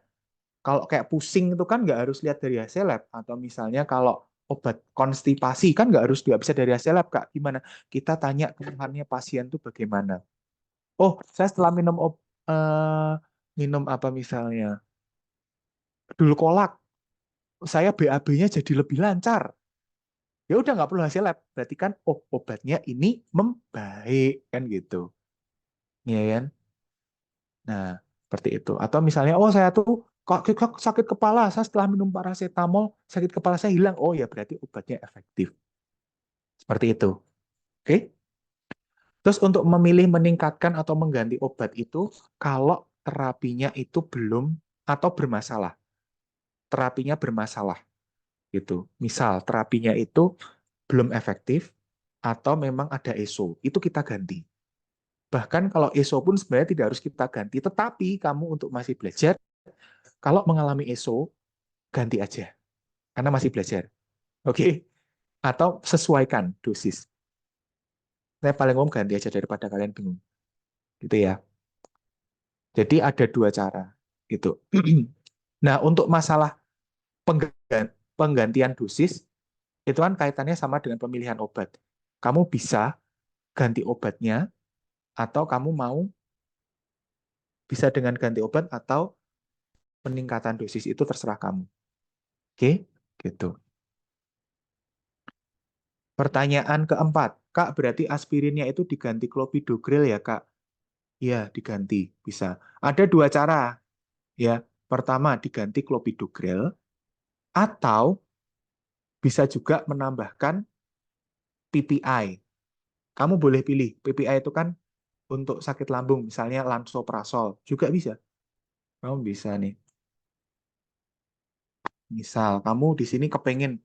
kalau kayak pusing itu kan nggak harus lihat dari hasil lab, atau misalnya kalau obat konstipasi kan nggak bisa dari hasil lab Kak. Gimana? Kita tanya keluhannya pasien tuh bagaimana. Oh, saya setelah eh, minum apa misalnya dulu kolak, saya BAB-nya jadi lebih lancar. Ya udah nggak perlu hasil lab. Berarti kan oh obatnya ini membaik kan gitu. Iya kan? Nah, seperti itu. Atau misalnya, oh saya tuh kok sakit kepala, saya setelah minum paracetamol, sakit kepala saya hilang. Oh ya, berarti obatnya efektif. Seperti itu. Oke? Terus untuk memilih meningkatkan atau mengganti obat itu, kalau terapinya itu belum atau bermasalah. Terapinya bermasalah. Gitu. Misal, terapinya itu belum efektif, atau memang ada ESO, itu kita ganti. Bahkan kalau ESO pun sebenarnya tidak harus kita ganti, tetapi kamu untuk masih belajar, kalau mengalami ESO, ganti aja karena masih belajar. Oke? Okay? Atau sesuaikan dosis. Saya paling umum ganti aja daripada kalian bingung. Gitu ya. Jadi ada 2 cara. Gitu. Nah, untuk masalah penggantian dosis, itu kan kaitannya sama dengan pemilihan obat. Kamu bisa ganti obatnya, atau kamu mau bisa dengan ganti obat atau peningkatan dosis itu terserah kamu. Oke? Gitu. Pertanyaan keempat, Kak, berarti aspirinnya itu diganti clopidogrel ya, Kak? Iya, diganti. Bisa. Ada 2 cara. Ya, pertama diganti clopidogrel, atau bisa juga menambahkan PPI. Kamu boleh pilih. PPI itu kan untuk sakit lambung, misalnya lansoprazol. Juga bisa. Kamu bisa nih. Misal, kamu di sini kepengen,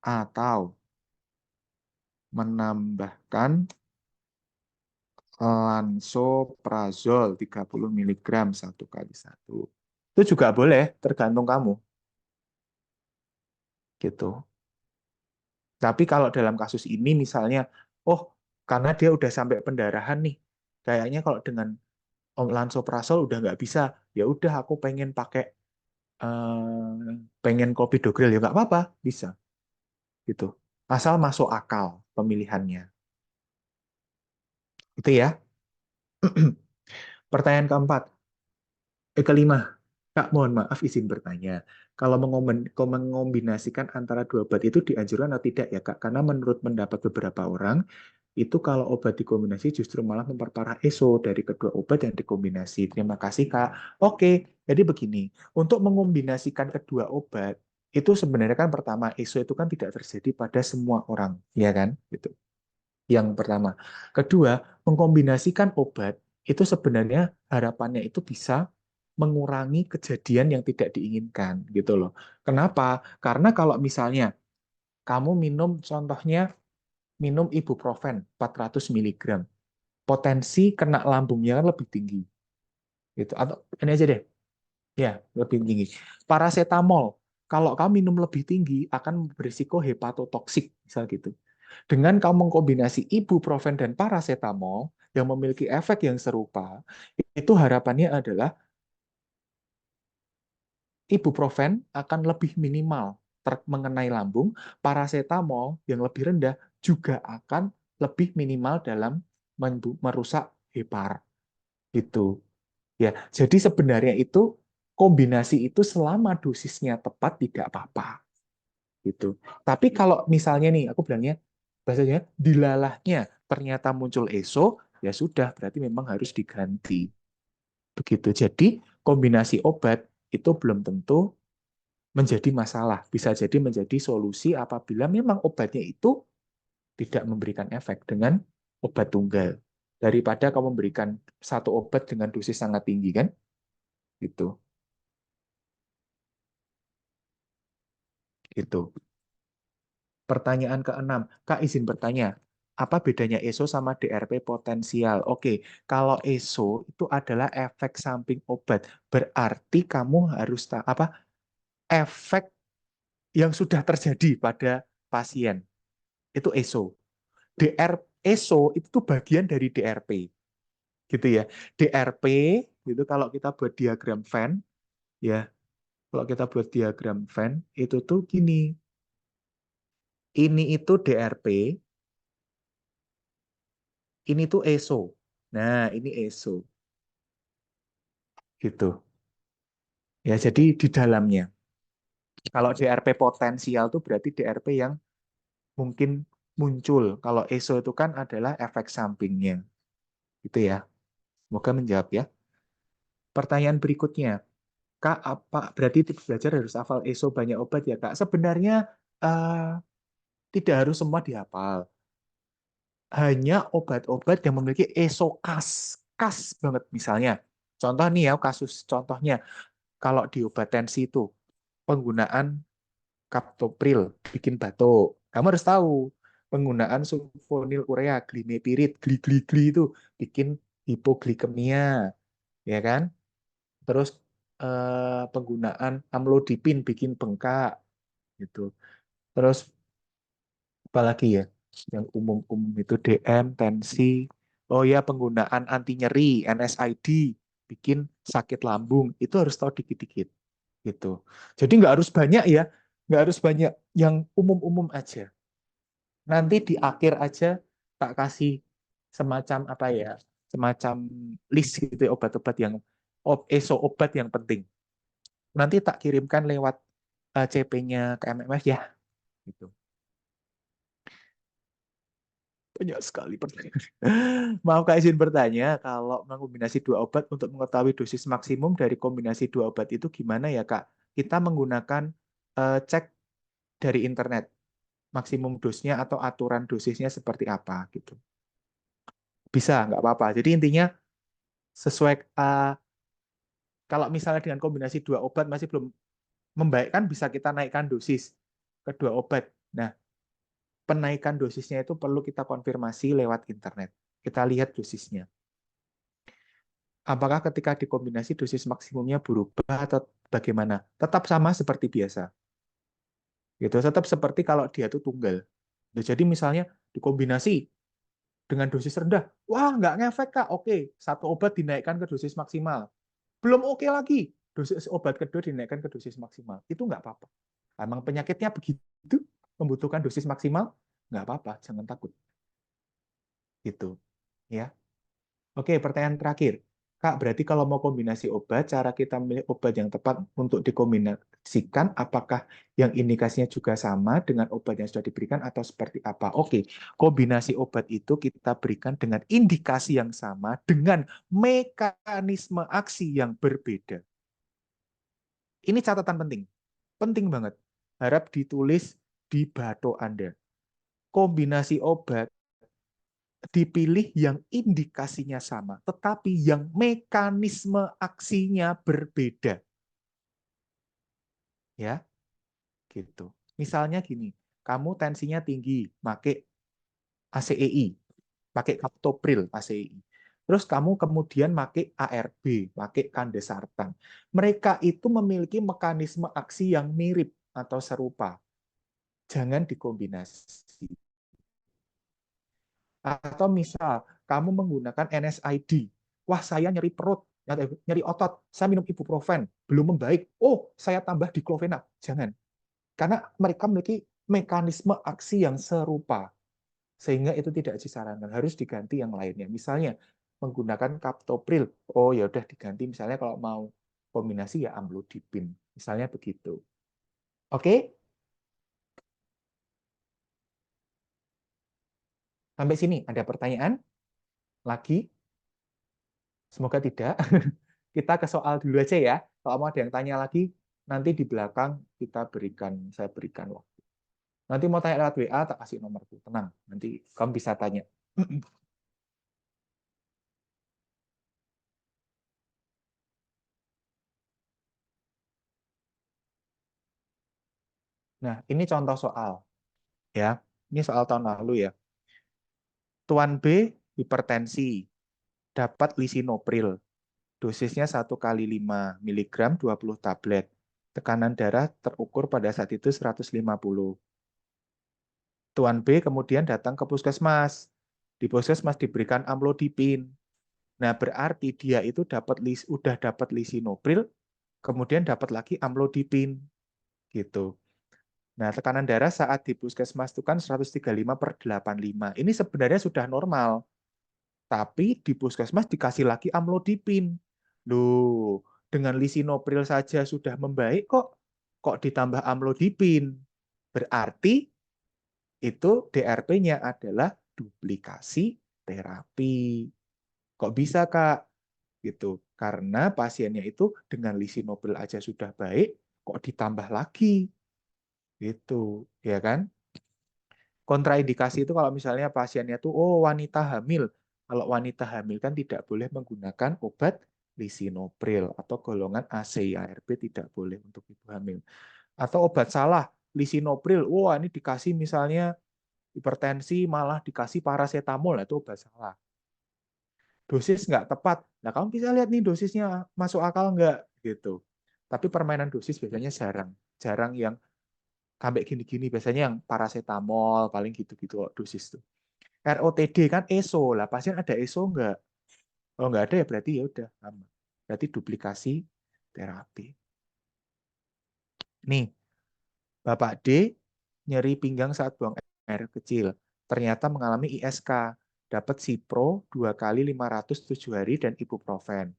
atau menambahkan lansoprazol 30 miligram 1 kali 1. Itu juga boleh, tergantung kamu gitu. Tapi kalau dalam kasus ini misalnya, oh karena dia udah sampai pendarahan nih, kayaknya kalau dengan lansoprazol udah nggak bisa, ya udah aku pengen clopidogrel ya nggak apa-apa, bisa gitu. Asal masuk akal pemilihannya. Itu ya. Pertanyaan keempat, kelima, Kak, mohon maaf izin bertanya. Kalau mengombinasikan antara dua obat itu dianjurkan atau tidak ya, Kak? Karena menurut pendapat beberapa orang, itu kalau obat dikombinasi justru malah memperparah ESO dari kedua obat yang dikombinasi. Terima kasih, Kak. Oke, jadi begini. Untuk mengombinasikan kedua obat, itu sebenarnya kan pertama, ESO itu kan tidak terjadi pada semua orang, ya kan? Gitu. Yang pertama. Kedua, mengkombinasikan obat itu sebenarnya harapannya itu bisa mengurangi kejadian yang tidak diinginkan gitu loh. Kenapa? Karena kalau misalnya kamu contohnya minum ibuprofen 400 miligram, potensi kena lambungnya kan lebih tinggi gitu. Atau ini aja deh, ya lebih tinggi. Paracetamol, kalau kamu minum lebih tinggi akan berisiko hepatotoksik, misal gitu. Dengan kamu mengkombinasi ibuprofen dan paracetamol yang memiliki efek yang serupa, itu harapannya adalah ibuprofen akan lebih minimal mengenai lambung, paracetamol yang lebih rendah juga akan lebih minimal dalam merusak hepar. Itu. Ya, jadi sebenarnya itu kombinasi itu selama dosisnya tepat tidak apa-apa. Gitu. Tapi kalau misalnya nih, aku bilangnya bahasanya dilalahnya ternyata muncul ESO, ya sudah berarti memang harus diganti. Begitu. Jadi kombinasi obat itu belum tentu menjadi masalah. Bisa jadi menjadi solusi apabila memang obatnya itu tidak memberikan efek dengan obat tunggal. Daripada kamu memberikan satu obat dengan dosis sangat tinggi kan? Gitu. Gitu. Pertanyaan keenam, Kak izin bertanya, apa bedanya ESO sama DRP potensial? Oke, kalau ESO itu adalah efek samping obat. Berarti kamu harus apa? Efek yang sudah terjadi pada pasien. Itu ESO. ESO itu bagian dari DRP. Gitu ya. DRP itu kalau kita buat diagram Venn ya, kalau kita buat diagram Venn itu tuh gini. Ini itu DRP, ini tuh ESO. Nah, ini ESO. Gitu. Ya, jadi di dalamnya. Kalau DRP potensial itu berarti DRP yang mungkin muncul. Kalau ESO itu kan adalah efek sampingnya. Gitu ya. Semoga menjawab ya. Pertanyaan berikutnya. Kak, apa berarti tips belajar harus hafal ESO banyak obat ya, Kak? Sebenarnya tidak harus semua dihafal. Hanya obat-obat yang memiliki ESO khas banget. Misalnya, contoh nih ya, kasus contohnya. Kalau di obat tensi itu, penggunaan kaptopril bikin batuk. Kamu harus tahu penggunaan sulfonil urea, glimepirid, gli itu bikin hipoglikemia, ya kan? Terus penggunaan amlodipin bikin bengkak, gitu. Terus apalagi ya yang umum-umum itu DM, tensi. Oh ya penggunaan anti nyeri, NSAID bikin sakit lambung. Itu harus tahu dikit-dikit, gitu. Jadi nggak harus banyak ya, nggak harus banyak yang umum-umum aja. Nanti di akhir aja tak kasih semacam apa ya, semacam list gitu ya, obat-obat yang ESO obat yang penting. Nanti tak kirimkan lewat CP-nya ke MMF ya. Gitu. Banyak sekali pertanyaan. Maaf Kak izin bertanya, kalau mengombinasi dua obat untuk mengetahui dosis maksimum dari kombinasi dua obat itu gimana ya Kak? Kita menggunakan cek dari internet maksimum dosnya atau aturan dosisnya seperti apa gitu. Bisa, nggak apa-apa. Jadi intinya sesuai kalau misalnya dengan kombinasi dua obat masih belum membaik kan bisa kita naikkan dosis kedua obat. Nah, penaikan dosisnya itu perlu kita konfirmasi lewat internet. Kita lihat dosisnya. Apakah ketika dikombinasi dosis maksimumnya berubah atau bagaimana? Tetap sama seperti biasa. Gitu, tetap seperti kalau dia itu tunggal. Nah, jadi misalnya dikombinasi dengan dosis rendah, wah nggak ngefek Kak, oke, satu obat dinaikkan ke dosis maksimal. Belum oke lagi, dosis obat kedua dinaikkan ke dosis maksimal. Itu nggak apa-apa. Emang penyakitnya begitu, membutuhkan dosis maksimal, nggak apa-apa, jangan takut. Gitu. Ya. Oke, pertanyaan terakhir. Kak, berarti kalau mau kombinasi obat, cara kita memilih obat yang tepat untuk dikombinasikan, apakah yang indikasinya juga sama dengan obat yang sudah diberikan atau seperti apa? Oke, kombinasi obat itu kita berikan dengan indikasi yang sama, dengan mekanisme aksi yang berbeda. Ini catatan penting. Penting banget. Harap ditulis di bato Anda. Kombinasi obat dipilih yang indikasinya sama, tetapi yang mekanisme aksinya berbeda. Ya, gitu. Misalnya gini, kamu tensinya tinggi, pakai ACEI, pakai captopril ACEI. Terus kamu kemudian pakai ARB, pakai kandesartan. Mereka itu memiliki mekanisme aksi yang mirip atau serupa. Jangan dikombinasi. Atau misal kamu menggunakan NSAID, wah saya nyeri perut, nyeri otot, saya minum ibuprofen, belum membaik, oh saya tambah diklofenak. Jangan, karena mereka memiliki mekanisme aksi yang serupa, sehingga itu tidak disarankan, harus diganti yang lainnya. Misalnya menggunakan captopril, oh ya udah diganti, misalnya kalau mau kombinasi ya amlodipin, misalnya begitu. Oke, sampai sini ada pertanyaan lagi? Semoga tidak. Kita ke soal dulu aja ya. Kalau mau ada yang tanya lagi, nanti di belakang saya berikan waktu. Nanti mau tanya lewat WA, tak kasih nomorku. Tenang, nanti kamu bisa tanya. Nah, ini contoh soal. Ya, ini soal tahun lalu ya. Tuan B hipertensi, dapat lisinopril. Dosisnya 1 kali 5 mg 20 tablet. Tekanan darah terukur pada saat itu 150. Tuan B kemudian datang ke puskesmas. Di puskesmas diberikan amlodipin. Nah, berarti dia itu udah dapat lisinopril, kemudian dapat lagi amlodipin. Gitu. Nah, tekanan darah saat di puskesmas itu kan 135/85. Ini sebenarnya sudah normal. Tapi di puskesmas dikasih lagi amlodipin. Loh, dengan lisinopril saja sudah membaik kok. Kok ditambah amlodipin? Berarti itu DRP-nya adalah duplikasi terapi. Kok bisa, Kak? Gitu. Karena pasiennya itu dengan lisinopril aja sudah baik, kok ditambah lagi? Gitu, ya kan? Kontraindikasi itu kalau misalnya pasiennya tuh wanita hamil. Kalau wanita hamil kan tidak boleh menggunakan obat lisinopril atau golongan ACE ARB tidak boleh untuk ibu hamil. Atau obat salah, lisinopril. Wah, ini dikasih misalnya hipertensi malah dikasih paracetamol, itu obat salah. Dosis nggak tepat. Nah, kamu bisa lihat nih dosisnya masuk akal nggak gitu. Tapi permainan dosis biasanya jarang. Jarang yang sampai gini-gini, biasanya yang paracetamol paling gitu-gitu dosis tuh. ROTD kan ESO lah, pasien ada ESO nggak? Kalau nggak ada ya berarti ya udah aman. Berarti duplikasi terapi. Nih, Bapak D nyeri pinggang saat buang air kecil. Ternyata mengalami ISK. Dapat Cipro 2 kali 500 7 hari dan ibuprofen.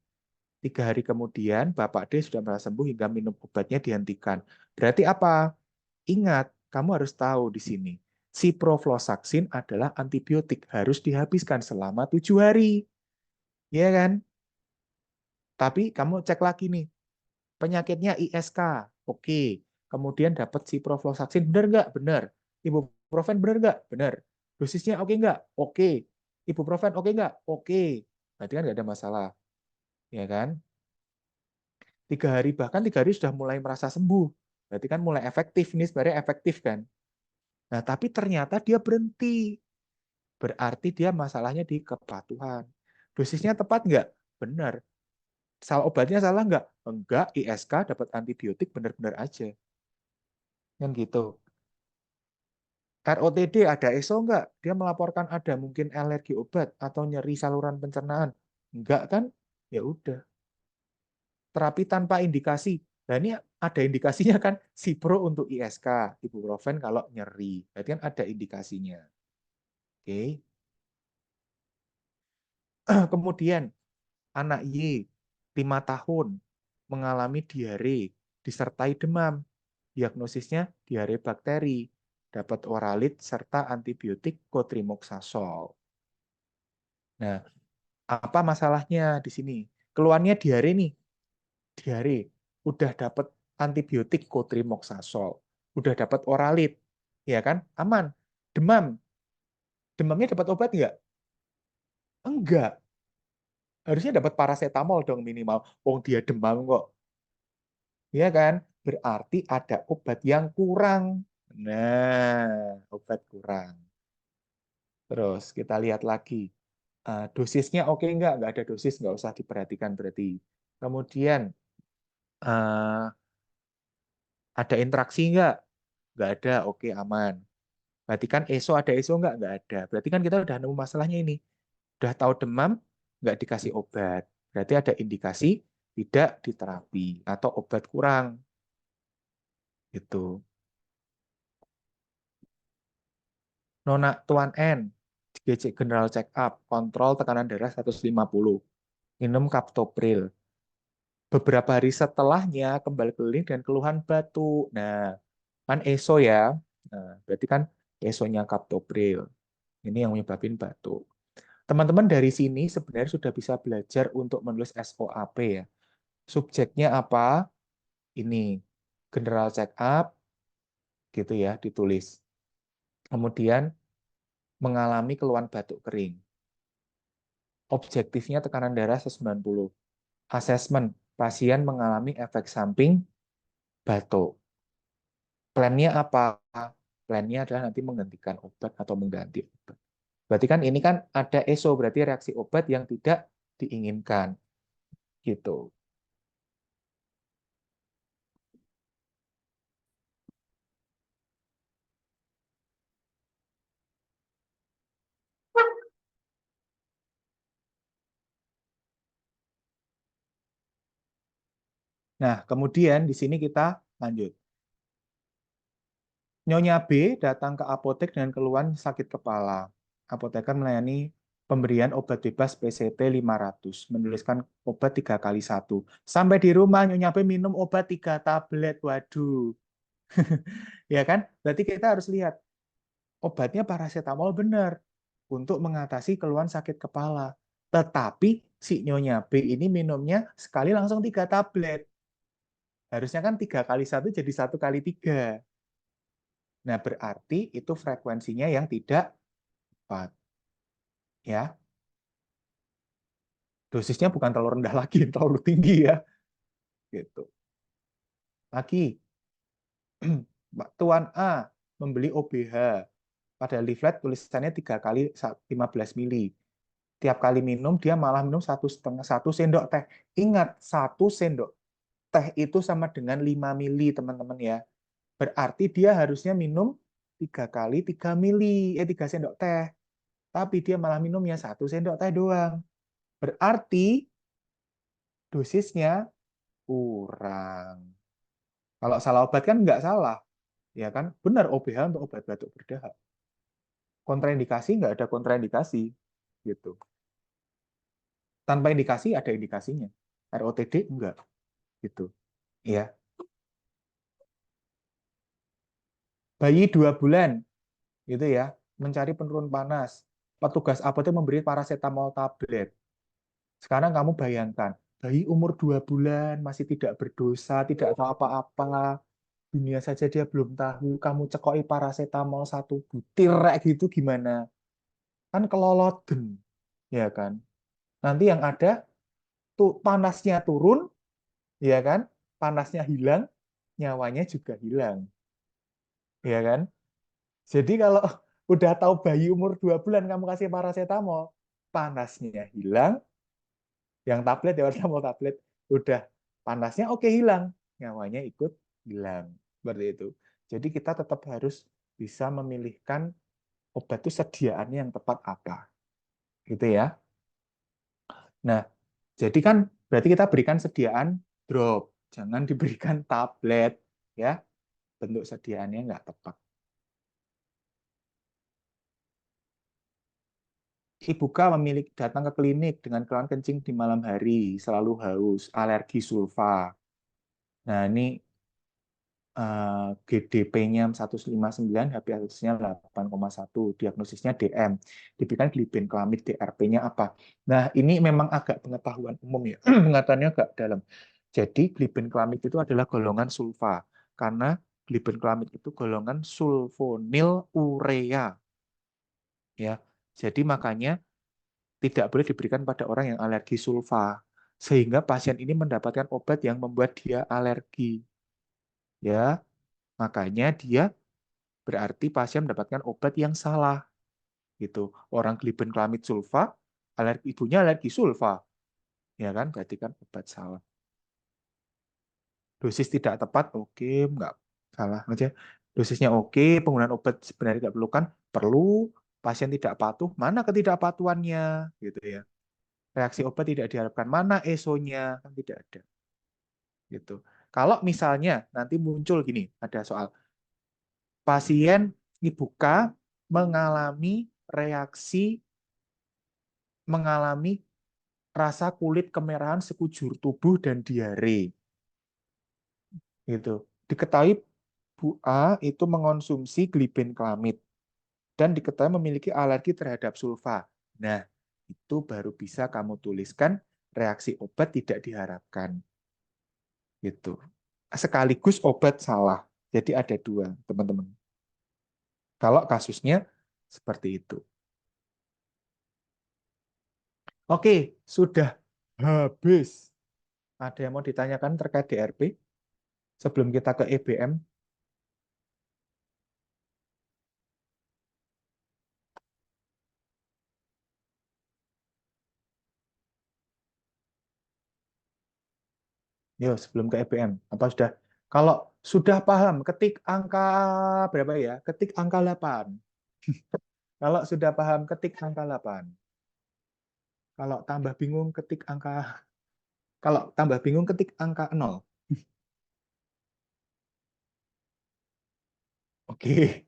3 hari kemudian, Bapak D sudah merasa sembuh hingga minum obatnya dihentikan. Berarti apa? Ingat, kamu harus tahu di sini. Ciprofloxacin adalah antibiotik, harus dihabiskan selama 7 hari. Ya kan? Tapi kamu cek lagi nih, penyakitnya ISK. Oke. Kemudian dapat ciprofloxacin, benar nggak? Benar. Ibuprofen benar nggak? Benar. Dosisnya oke nggak? Oke. Ibuprofen oke nggak? Oke. Berarti kan nggak ada masalah. Ya kan? 3 hari, bahkan 3 hari sudah mulai merasa sembuh. Berarti kan mulai efektif. Ini sebenarnya efektif kan? Nah, tapi ternyata dia berhenti. Berarti dia masalahnya di kepatuhan. Dosisnya tepat nggak? Benar. Salah obatnya salah nggak? Enggak, ISK dapat antibiotik benar-benar aja. Kan gitu. ROTD ada ESO nggak? Dia melaporkan ada mungkin alergi obat atau nyeri saluran pencernaan. Enggak kan? Ya udah. Terapi tanpa indikasi. Nah ini ada indikasinya kan, Cipro untuk ISK, ibuprofen kalau nyeri. Berarti kan ada indikasinya. Oke. Kemudian anak Y 5 tahun mengalami diare disertai demam. Diagnosisnya diare bakteri. Dapat oralit serta antibiotik cotrimoxazole. Nah, apa masalahnya di sini? Keluarnya diare nih, diare. Udah dapat antibiotik cotrimoxazole, udah dapat oralit, ya kan? Aman. Demam, demamnya dapat obat nggak? Enggak. Harusnya dapat paracetamol dong minimal. Wong dia demam kok, ya kan? Berarti ada obat yang kurang. Nah, obat kurang. Terus kita lihat lagi. Dosisnya oke nggak? Nggak ada dosis, nggak usah diperhatikan berarti. Kemudian eh, ada interaksi nggak? Nggak ada, oke aman. Berarti kan ESO ada ESO nggak? Nggak ada. Berarti kan kita udah nemu masalahnya ini. Udah tahu demam, nggak dikasih obat. Berarti ada indikasi tidak diterapi atau obat kurang. Gitu. Nona Tuan N, GC General Check Up, kontrol tekanan darah 150. Minum captopril. Beberapa hari setelahnya kembali keliling dan keluhan batuk. Nah, kan ESO ya. Nah, berarti kan ESO-nya captopril. Ini yang menyebabkan batuk. Teman-teman dari sini sebenarnya sudah bisa belajar untuk menulis SOAP ya. Subjeknya apa? Ini general check up gitu ya, ditulis. Kemudian mengalami keluhan batuk kering. Objektifnya tekanan darah 190. Asesmen, pasien mengalami efek samping batuk. Plannya apa? Plannya adalah nanti menghentikan obat atau mengganti obat. Berarti kan ini kan ada ESO, berarti reaksi obat yang tidak diinginkan. Gitu. Nah, kemudian di sini kita lanjut. Nyonya B datang ke apotek dengan keluhan sakit kepala. Apoteker melayani pemberian obat bebas PCT 500, menuliskan obat 3 kali 1. Sampai di rumah Nyonya B minum obat 3 tablet. Waduh. Ya kan? Berarti kita harus lihat obatnya paracetamol benar untuk mengatasi keluhan sakit kepala. Tetapi si Nyonya B ini minumnya sekali langsung 3 tablet. Harusnya kan 3 kali 1 jadi 1 kali 3. Nah, berarti itu frekuensinya yang tidak tepat. Ya, dosisnya bukan terlalu rendah lagi, terlalu tinggi ya. Gitu. Lagi, Tuan A membeli OBH. Pada leaflet tulisannya 3 kali 15 mili. Tiap kali minum, dia malah minum 1,5 sendok teh. Ingat, 1 sendok teh itu sama dengan 5 mili, teman-teman ya. Berarti dia harusnya minum 3 kali 3 mili, 3 sendok teh. Tapi dia malah minumnya 1 sendok teh doang. Berarti dosisnya kurang. Kalau salah obat kan nggak salah, ya kan? Benar OBH untuk obat batuk berdahak. Kontraindikasi nggak ada kontraindikasi, gitu. Tanpa indikasi ada indikasinya. ROTD enggak, gitu. Ya. Bayi 2 bulan, gitu ya, mencari penurun panas. Petugas apotek memberi paracetamol tablet. Sekarang kamu bayangkan, bayi umur 2 bulan masih tidak berdosa, tidak tahu apa-apa, dunia saja dia belum tahu, kamu cekoi paracetamol 1 butir gitu gimana? Kan keloloten, ya kan? Nanti yang ada tuh panasnya turun, ya kan? Panasnya hilang, nyawanya juga hilang, ya kan? Jadi kalau udah tahu bayi umur 2 bulan kamu kasih paracetamol, panasnya hilang, yang tablet ya paracetamol tablet, udah panasnya oke hilang, nyawanya ikut hilang. Seperti itu. Jadi kita tetap harus bisa memilihkan obat itu sediaannya yang tepat apa. Gitu ya. Nah, jadi kan berarti kita berikan sediaan drop, jangan diberikan tablet ya. Bentuk sediaannya nggak tepat. Ibu K memiliki datang ke klinik dengan keluhan kencing di malam hari, selalu haus, alergi sulfa. Nah, ini GDP-nya 159, HbA1c-nya 8,1, diagnosisnya DM. Diberikan glibenclamid, DRP-nya apa? Nah, ini memang agak pengetahuan umum ya, pengetahuannya agak dalam. Jadi glibenclamid itu adalah golongan sulfa, karena glibenclamid itu golongan sulfonil urea. Ya, jadi makanya tidak boleh diberikan pada orang yang alergi sulfa, sehingga pasien ini mendapatkan obat yang membuat dia alergi. Ya, makanya dia berarti pasien mendapatkan obat yang salah. Gitu. Orang glibenclamid sulfa, ibunya alergi sulfa. Ya kan? Berarti kan obat salah. Dosis tidak tepat, oke, nggak salah aja. Dosisnya oke, penggunaan obat sebenarnya tidak perlu kan? Perlu. Pasien tidak patuh, mana ketidakpatuhannya? Gitu ya. Reaksi obat tidak diharapkan, mana ESO-nya? Kan tidak ada. Gitu. Kalau misalnya nanti muncul gini, ada soal pasien Ibu K mengalami rasa kulit kemerahan sekujur tubuh dan diare. Gitu. Diketahui Bu A itu mengonsumsi glibenclamid dan diketahui memiliki alergi terhadap sulfa. Nah, itu baru bisa kamu tuliskan reaksi obat tidak diharapkan. Gitu. Sekaligus obat salah. Jadi ada dua, teman-teman. Kalau kasusnya seperti itu. Oke, sudah habis. Ada yang mau ditanyakan terkait DRP sebelum kita ke EBM? Yo, sebelum ke EBM. Apa sudah? Kalau sudah paham, ketik angka berapa ya? Ketik angka 8. Kalau sudah paham, ketik angka 8. Kalau tambah bingung, ketik angka Kalau tambah bingung, ketik angka 0. Oke.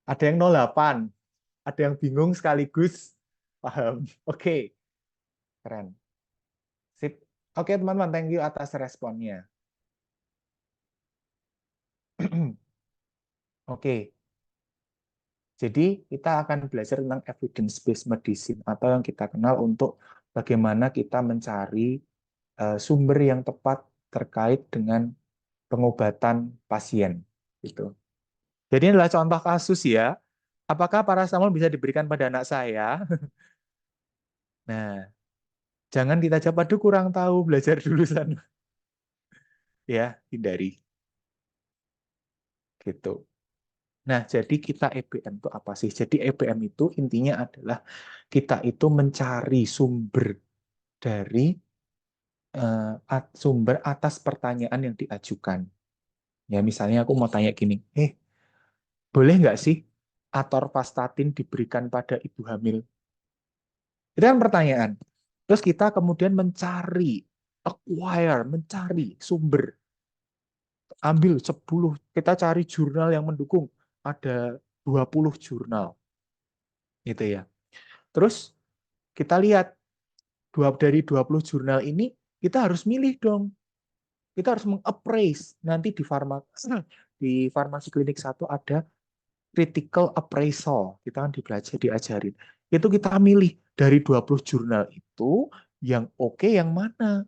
Ada yang 08. Ada yang bingung sekaligus paham. Oke. Keren. Sip. Oke, teman-teman, thank you atas responnya. Oke. Jadi kita akan belajar tentang evidence-based medicine atau yang kita kenal untuk bagaimana kita mencari sumber yang tepat terkait dengan pengobatan pasien. Gitu. Jadi ini adalah contoh kasus ya. Apakah paracetamol bisa diberikan pada anak saya? Nah, jangan kita jawab, aduh kurang tahu, belajar dulu sana. Ya, hindari. Gitu. Nah, jadi kita EBM itu apa sih? Jadi EBM itu intinya adalah kita itu mencari sumber dari sumber atas pertanyaan yang diajukan. Ya, misalnya aku mau tanya gini, boleh nggak sih atorvastatin diberikan pada ibu hamil? Itu kan pertanyaan. Terus kita kemudian mencari sumber. Ambil 10, kita cari jurnal yang mendukung. Ada 20 jurnal. Gitu ya. Terus kita lihat dari 20 jurnal ini, kita harus milih dong. Kita harus mengappraise. Nanti di farmasi klinik 1 ada critical appraisal. Kita kan diajarin. Itu kita milih dari 20 jurnal itu yang oke yang mana.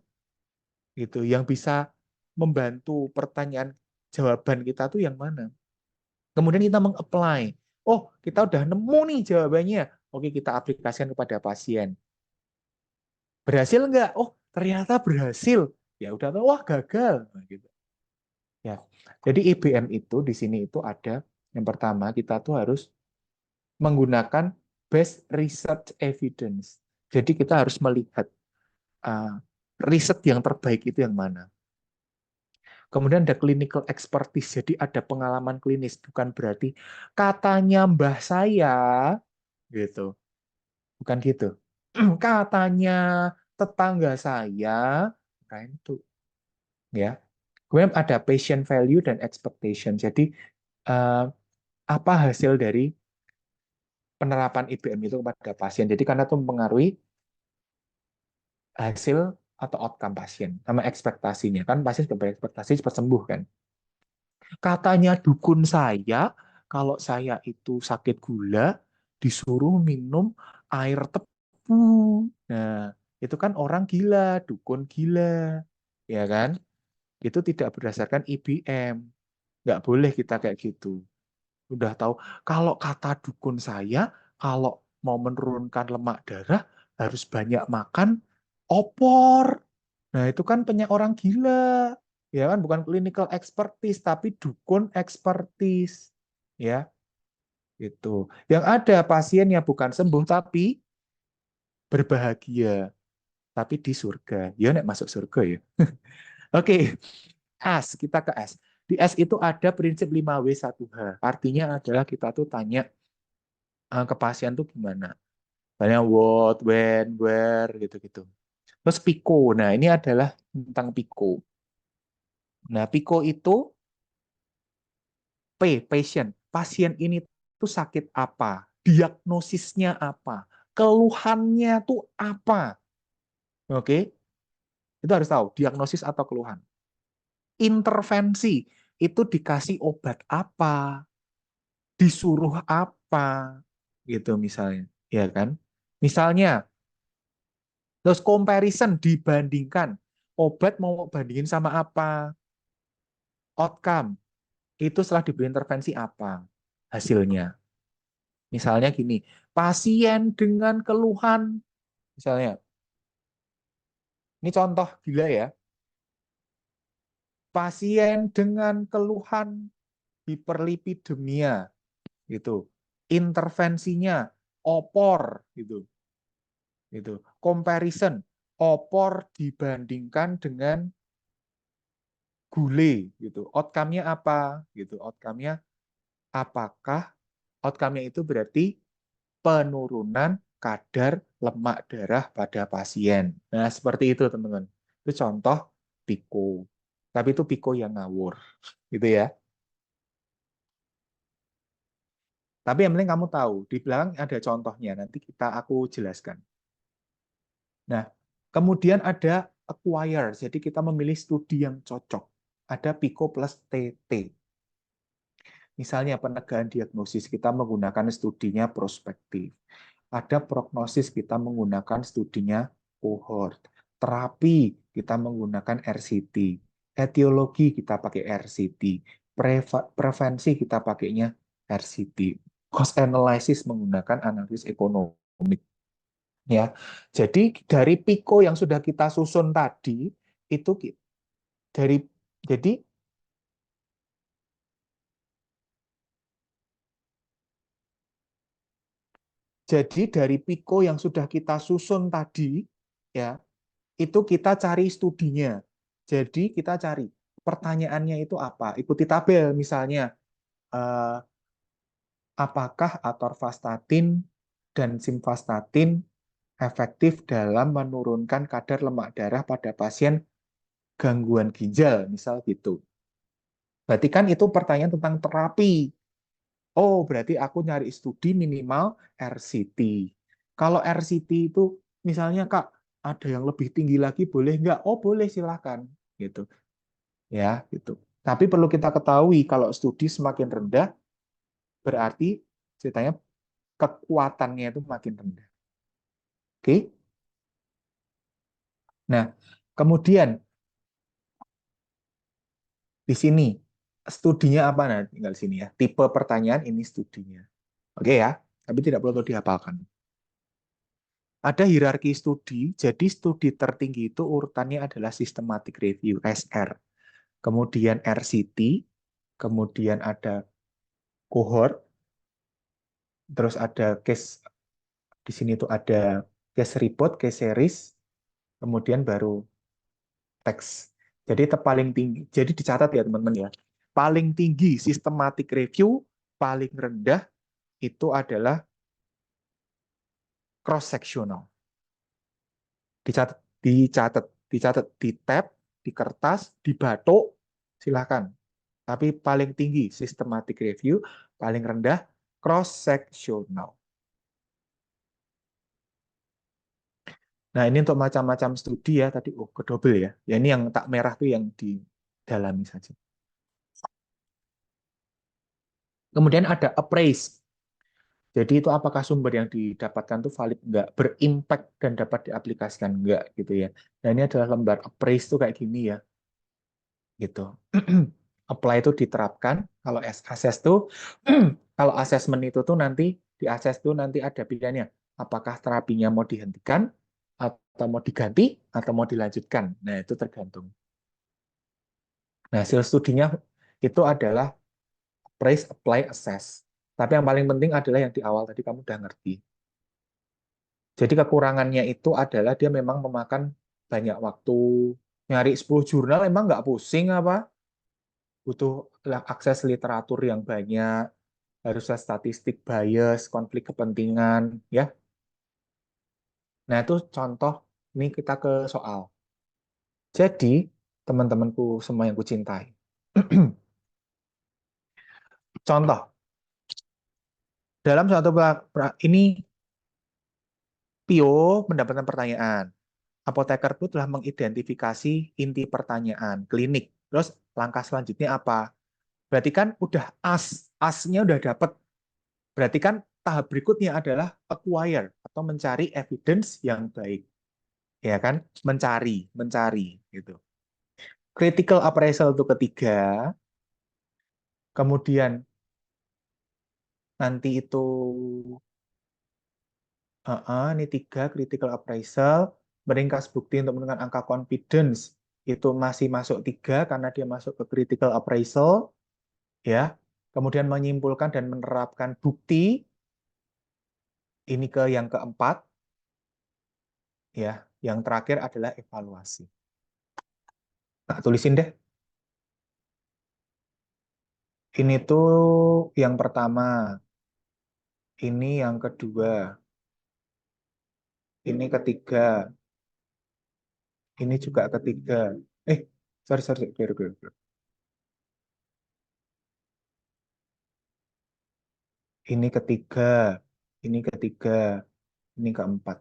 Gitu, yang bisa membantu pertanyaan jawaban kita tuh yang mana. Kemudian kita meng-apply. Oh, kita udah nemu nih jawabannya. Oke, kita aplikasikan kepada pasien. Berhasil nggak? Oh, ternyata berhasil. Ya udah tahu, wah gagal. Nah, gitu. Ya. Jadi IBM itu di sini itu ada Yang pertama, kita tuh harus menggunakan best research evidence. Jadi kita harus melihat riset yang terbaik itu yang mana. Kemudian ada clinical expertise, jadi ada pengalaman klinis, bukan berarti katanya mbah saya, gitu, bukan gitu. Katanya tetangga saya, nah itu, ya. Kemudian ada patient value dan expectation. Jadi eh, apa hasil dari penerapan IBM itu kepada pasien. Jadi karena itu mempengaruhi hasil atau outcome pasien sama ekspektasinya. Kan pasien sudah berekspektasi cepat sembuh kan. Katanya dukun saya, kalau saya itu sakit gula, disuruh minum air tebu. Nah, itu kan orang gila, dukun gila. Ya kan? Itu tidak berdasarkan IBM. Nggak boleh kita kayak gitu. Udah tahu, kalau kata dukun saya, kalau mau menurunkan lemak darah, harus banyak makan opor. Nah, itu kan orang gila. Ya kan, bukan clinical expertise, tapi dukun expertise. Ya, itu. Yang ada pasien yang bukan sembuh, tapi berbahagia. Tapi di surga. Ya, nek masuk surga ya. Oke, S. Kita ke S. Di S itu ada prinsip 5W1H. Artinya adalah kita tuh tanya ke pasien tuh gimana. Tanya what, when, where, gitu-gitu. Terus PICO. Nah, ini adalah tentang PICO. Nah, PICO itu patient. Pasien ini tuh sakit apa? Diagnosisnya apa? Keluhannya tuh apa? Oke, itu harus tahu diagnosis atau keluhan. Intervensi itu dikasih obat apa? Disuruh apa? Gitu misalnya, ya kan? Misalnya, terus comparison dibandingkan obat mau bandingin sama apa? Outcome itu setelah diberi intervensi apa hasilnya? Misalnya gini, pasien dengan keluhan, misalnya, ini contoh gila ya, pasien dengan keluhan hiperlipidemia, gitu, intervensinya opor, gitu, comparison opor dibandingkan dengan gule, gitu, outcome-nya apa, gitu, outcome-nya apakah outcome-nya itu berarti penurunan kadar lemak darah pada pasien. Nah, seperti itu, teman-teman. Itu contoh PICO. Tapi itu PICO yang ngawur. Gitu ya. Tapi yang penting kamu tahu, di belakang ada contohnya. Nanti aku jelaskan. Nah, kemudian ada acquire. Jadi kita memilih studi yang cocok. Ada PICO plus TT. Misalnya penegahan diagnosis, kita menggunakan studinya prospektif. Ada prognosis, kita menggunakan studinya cohort. Terapi, kita menggunakan RCT. Etiologi, kita pakai RCT. Prevensi, kita pakainya RCT. Cost analysis menggunakan analisis ekonomi. Ya, jadi dari PICO yang sudah kita susun tadi, itu dari jadi Jadi dari PICO yang sudah kita susun tadi, ya, itu kita cari studinya. Jadi kita cari pertanyaannya itu apa? Ikuti tabel misalnya, eh, apakah atorvastatin dan simvastatin efektif dalam menurunkan kadar lemak darah pada pasien gangguan ginjal, misal gitu. Berarti kan itu pertanyaan tentang terapi. Oh, berarti aku nyari studi minimal RCT. Kalau RCT itu misalnya Kak, ada yang lebih tinggi lagi boleh nggak? Oh, boleh silakan gitu. Ya, gitu. Tapi perlu kita ketahui kalau studi semakin rendah berarti ceritanya kekuatannya itu makin rendah. Oke? Nah, kemudian di sini studinya apa? Nah, tinggal di sini ya. Tipe pertanyaan ini studinya. Oke ya, tapi tidak perlu dihafalkan. Ada hierarki studi, jadi studi tertinggi itu urutannya adalah systematic review, SR. Kemudian RCT, kemudian ada cohort, terus ada case di sini tuh ada case report, case series, kemudian baru teks. Jadi paling tinggi. Jadi dicatat ya teman-teman ya. Paling tinggi systematic review, paling rendah itu adalah cross sectional. Dicatat, dicatat, dicatat di tab, di kertas, di batuk, silahkan. Tapi paling tinggi systematic review, paling rendah cross sectional. Nah, ini untuk macam-macam studi ya tadi kedobel ya. Ya ini yang tak merah tuh yang didalami saja. Kemudian ada appraise. Jadi itu apakah sumber yang didapatkan itu valid enggak, berimpact dan dapat diaplikasikan enggak gitu ya. Nah, ini adalah lembar appraise tuh kayak gini ya. Gitu. Apply itu diterapkan, kalau assess tuh kalau assessment itu tuh nanti di assess tuh nanti ada pilihannya. Apakah terapinya mau dihentikan atau mau diganti atau mau dilanjutkan. Nah, itu tergantung. Nah, hasil studinya itu adalah appraise, apply, assess. Tapi yang paling penting adalah yang di awal tadi kamu udah ngerti. Jadi kekurangannya itu adalah dia memang memakan banyak waktu. Nyari 10 jurnal emang nggak pusing apa? Butuh akses literatur yang banyak, harusnya statistik bias, konflik kepentingan, ya. Nah, itu contoh, ini kita ke soal. Jadi, teman-temanku semua yang kucintai. Contoh, dalam suatu ini Pio mendapatkan pertanyaan. Apoteker itu telah mengidentifikasi inti pertanyaan klinik. Terus langkah selanjutnya apa? Berarti kan udah asnya udah dapat. Berarti kan tahap berikutnya adalah acquire atau mencari evidence yang baik. Ya kan? Mencari gitu. Critical appraisal itu ketiga. Kemudian nanti itu ini tiga critical appraisal, meringkas bukti untuk menentukan angka confidence itu masih masuk tiga karena dia masuk ke critical appraisal, ya. Kemudian menyimpulkan dan menerapkan bukti ini ke yang keempat, ya. Yang terakhir adalah evaluasi. Nah, tulisin deh. Ini tuh yang pertama, ini yang kedua, ini ketiga, ini juga ketiga. Eh, sorry, keliru. Ini ketiga, ini ketiga, ini keempat.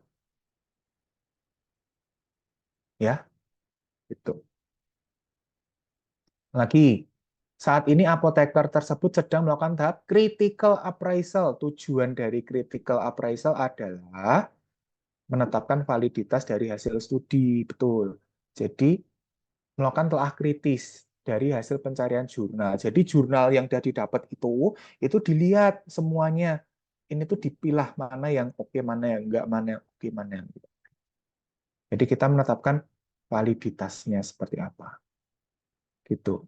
Ya, itu. Lagi, saat ini apoteker tersebut sedang melakukan tahap critical appraisal. Tujuan dari critical appraisal adalah menetapkan validitas dari hasil studi. Betul. Jadi, melakukan telah kritis dari hasil pencarian jurnal. Jadi jurnal yang sudah didapat itu dilihat semuanya. Ini tuh dipilah mana yang oke, mana yang enggak, mana yang oke, mana yang enggak. Jadi kita menetapkan validitasnya seperti apa. Gitu.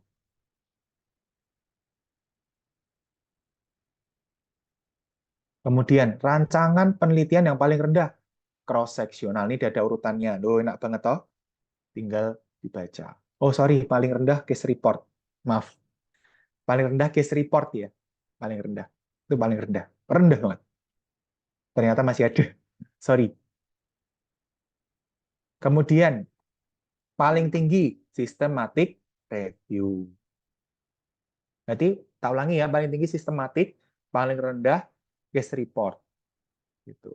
Kemudian rancangan penelitian yang paling rendah cross sectional. Ini ada urutannya. Loh, enak banget toh. Tinggal dibaca. Oh, sorry, paling rendah case report. Maaf. Paling rendah case report ya. Paling rendah. Itu paling rendah. Rendah banget. Ternyata masih ada. Sorry. Kemudian paling tinggi systematic review. Berarti tak ulangi ya, paling tinggi sistematik, paling rendah case report. Gitu.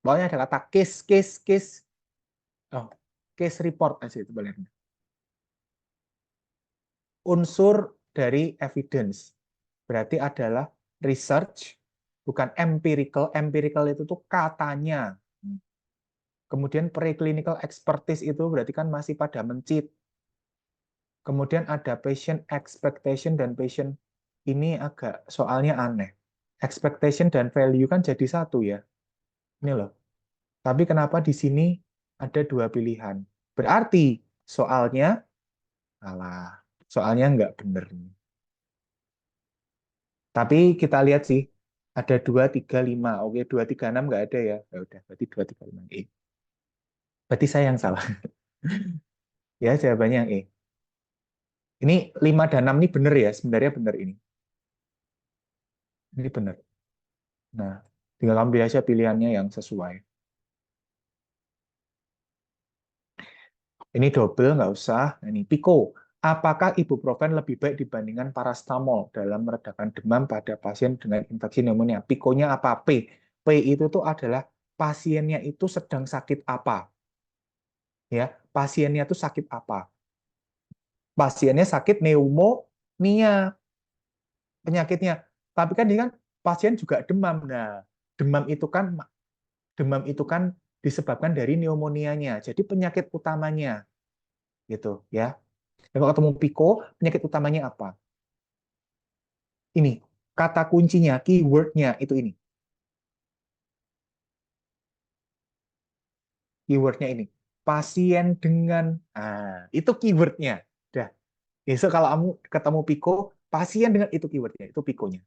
Pokoknya ada kata case. Oh, case report aja itu paling rendah. Unsur dari evidence. Berarti adalah research, bukan empirical. Empirical itu tuh katanya. Kemudian preclinical expertise itu berarti kan masih pada mencit. Kemudian ada patient expectation dan patient ini agak soalnya aneh. Expectation dan value kan jadi satu ya. Ini loh. Tapi kenapa di sini ada dua pilihan? Berarti soalnya salah. Soalnya nggak benar. Tapi kita lihat sih, ada 2, 3, 5. Oke, 2, 3, 6 nggak ada ya. Ya udah, berarti 2, 3, 5. E. Berarti saya yang salah. Ya, jawabannya yang E. Ini 5 dan 6 ini benar ya, sebenarnya benar ini. Ini benar. Nah, tinggal kamu pilih aja pilihannya yang sesuai. Ini double, nggak usah. Nah, ini Pico. Apakah ibuprofen lebih baik dibandingkan parastamol dalam meredakan demam pada pasien dengan infeksi pneumonia? Piconya apa? P. P itu tuh adalah pasiennya itu sedang sakit apa? Ya, pasiennya tuh sakit apa? Pasiennya sakit pneumonia penyakitnya. Tapi kan dia kan pasien juga demam. Nah, demam itu kan demam itu kan disebabkan dari pneumonianya. Jadi penyakit utamanya gitu ya. Dan kalau ketemu Pico, penyakit utamanya apa? Ini kata kuncinya, keywordnya itu ini. Keywordnya ini. Pasien dengan, itu keywordnya. Dah. Besok kalau kamu ketemu Pico, pasien dengan itu keywordnya, itu Piconya.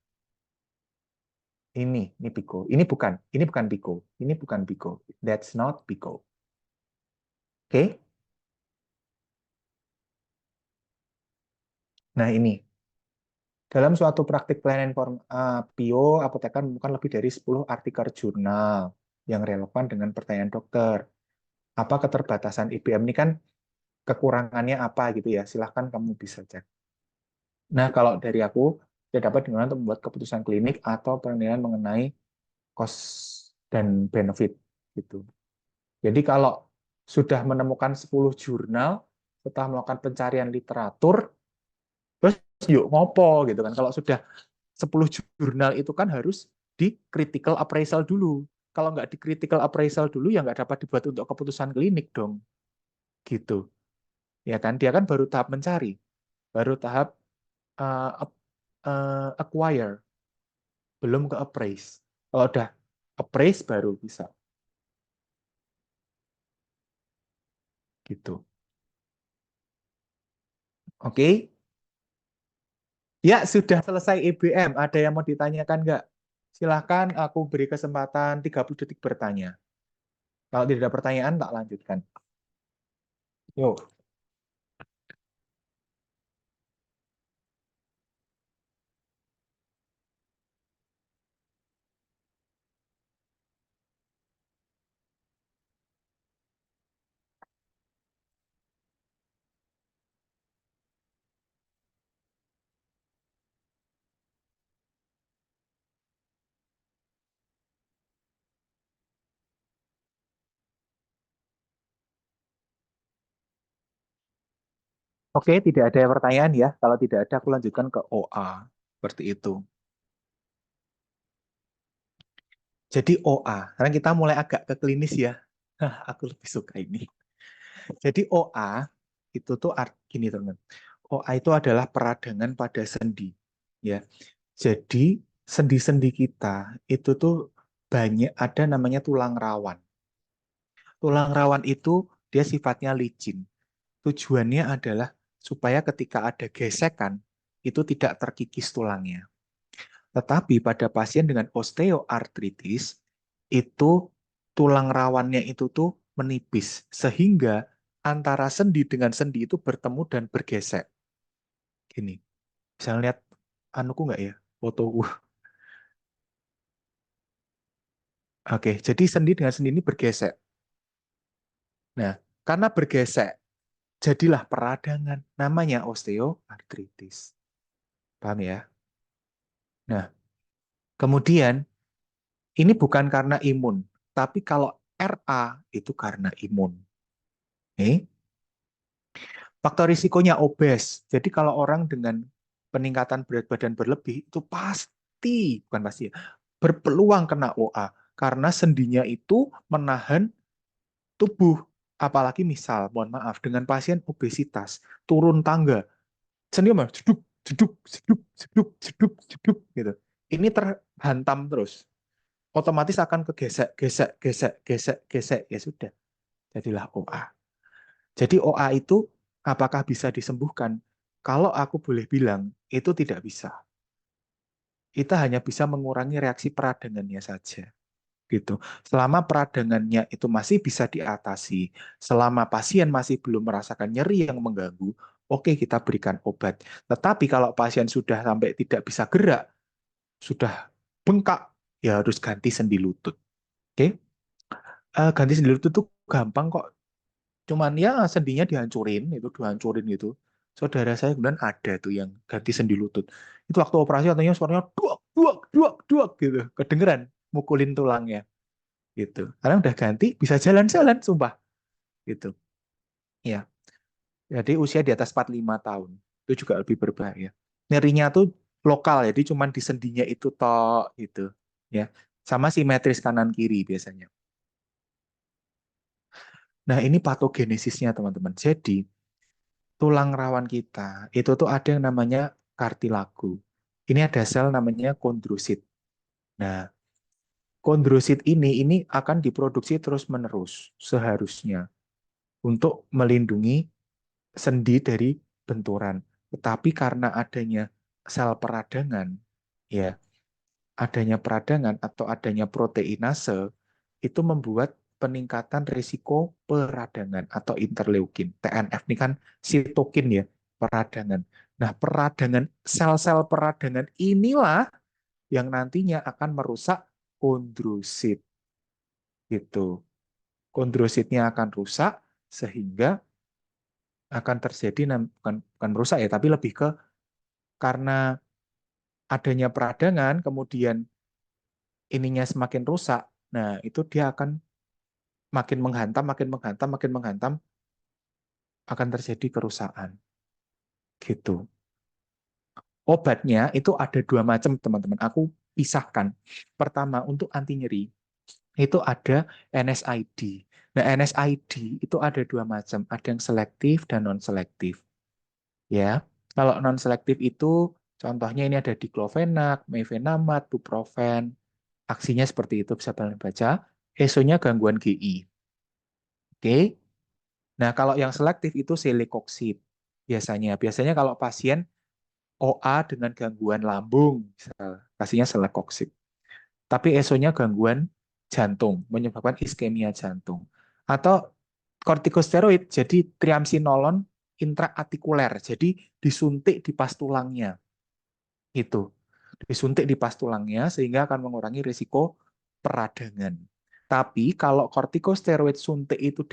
Ini Pico. Ini bukan Pico. Ini bukan Pico. That's not Pico. Oke? Nah ini. Dalam suatu praktik pelayanan PIO, apoteker menemukan lebih dari 10 artikel jurnal yang relevan dengan pertanyaan dokter. Apa keterbatasan IBM ini kan kekurangannya apa gitu ya? Silahkan kamu bisa cek. Nah, kalau dari aku, tidak dapat digunakan untuk membuat keputusan klinik atau penilaian mengenai cost dan benefit gitu. Jadi kalau sudah menemukan 10 jurnal, setelah melakukan pencarian literatur, terus yuk ngopo gitu kan. Kalau sudah 10 jurnal itu kan harus di critical appraisal dulu. Kalau nggak di critical appraisal dulu, ya nggak dapat dibuat untuk keputusan klinik dong. Gitu. Ya kan? Dia kan baru tahap mencari. Baru tahap uh, acquire. Belum ke appraise. Kalau udah appraise baru bisa. Gitu. Oke? Ya, sudah selesai EBM. Ada yang mau ditanyakan nggak? Silahkan aku beri kesempatan 30 detik bertanya. Kalau tidak ada pertanyaan, tak lanjutkan. Yuk. Oke, tidak ada pertanyaan ya. Kalau tidak ada, aku lanjutkan ke OA. Seperti itu. Jadi OA, sekarang kita mulai agak ke klinis ya. Aku lebih suka ini. Jadi OA itu tuh gini teman. OA itu adalah peradangan pada sendi. Ya. Jadi sendi-sendi kita itu tuh banyak ada namanya tulang rawan. Tulang rawan itu dia sifatnya licin. Tujuannya adalah supaya ketika ada gesekan itu tidak terkikis tulangnya. Tetapi pada pasien dengan osteoartritis itu tulang rawannya itu tuh menipis sehingga antara sendi dengan sendi itu bertemu dan bergesek. Gini, bisa lihat anuku nggak ya foto? Oke, jadi sendi dengan sendi ini bergesek. Nah, karena bergesek, jadilah peradangan. Namanya osteoartritis. Paham ya? Nah, kemudian ini bukan karena imun, tapi kalau RA itu karena imun. Nih, faktor risikonya obes. Jadi kalau orang dengan peningkatan berat badan berlebih itu pasti, bukan pasti ya, berpeluang kena OA karena sendinya itu menahan tubuh. Apalagi misal, mohon maaf, dengan pasien obesitas, turun tangga, sendi mah jeduk, jeduk, jeduk, jeduk, jeduk, jeduk gitu. Ini terhantam terus. Otomatis akan kegesek, gesek, gesek, gesek, gesek. Ya sudah, jadilah OA. Jadi OA itu apakah bisa disembuhkan? Kalau aku boleh bilang, itu tidak bisa. kita hanya bisa mengurangi reaksi peradangannya saja. Gitu. Selama peradangannya itu masih bisa diatasi, selama pasien masih belum merasakan nyeri yang mengganggu, oke kita berikan obat. Tetapi kalau pasien sudah sampai tidak bisa gerak, sudah bengkak, ya harus ganti sendi lutut. Oke? Ganti sendi lutut itu gampang kok. Cuman ya sendinya dihancurin gitu. Saudara saya kemudian ada tuh yang ganti sendi lutut. Itu waktu operasi katanya suaranya duak, duak, duak, duak gitu. Kedengeran mukulin tulangnya gitu. Karena udah ganti bisa jalan-jalan sumpah gitu. Ya. Jadi usia di atas 45 tahun itu juga lebih berbahaya. Nyerinya tuh lokal jadi cuman di sendinya itu tok gitu ya. Sama simetris kanan kiri biasanya. Nah, ini patogenesisnya teman-teman. Jadi tulang rawan kita itu tuh ada yang namanya kartilago. Ini ada sel namanya kondrosit. Nah, kondrosit ini akan diproduksi terus-menerus seharusnya untuk melindungi sendi dari benturan. Tetapi karena adanya sel peradangan, ya, adanya peradangan atau adanya proteinase, itu membuat peningkatan risiko peradangan atau interleukin. TNF ini kan sitokin ya, peradangan. Nah, peradangan, sel-sel peradangan inilah yang nantinya akan merusak kondrosit. Gitu. Kondrositnya akan rusak sehingga akan terjadi bukan merusak ya, tapi lebih ke karena adanya peradangan, kemudian ininya semakin rusak. Nah, itu dia akan makin menghantam, makin menghantam, makin menghantam, akan terjadi kerusakan. Gitu. Obatnya itu ada dua macam, teman-teman. Aku pisahkan. Pertama, untuk anti nyeri, itu ada NSAID. Nah, NSAID itu ada dua macam. Ada yang selektif dan non-selektif. Ya, kalau non-selektif itu contohnya ini ada diclofenac, mefenamat, buprofen. Aksinya seperti itu, bisa kalian baca. ESO-nya gangguan GI. Oke. Nah, kalau yang selektif itu celecoxib. Biasanya kalau pasien OA dengan gangguan lambung, misal, kasihnya celecoxib. Tapi ESO-nya gangguan jantung, menyebabkan iskemia jantung. Atau kortikosteroid, jadi triamcinolone intraartikuler, jadi disuntik di pas tulangnya. Itu. Disuntik di pas tulangnya sehingga akan mengurangi risiko peradangan. Tapi kalau kortikosteroid suntik itu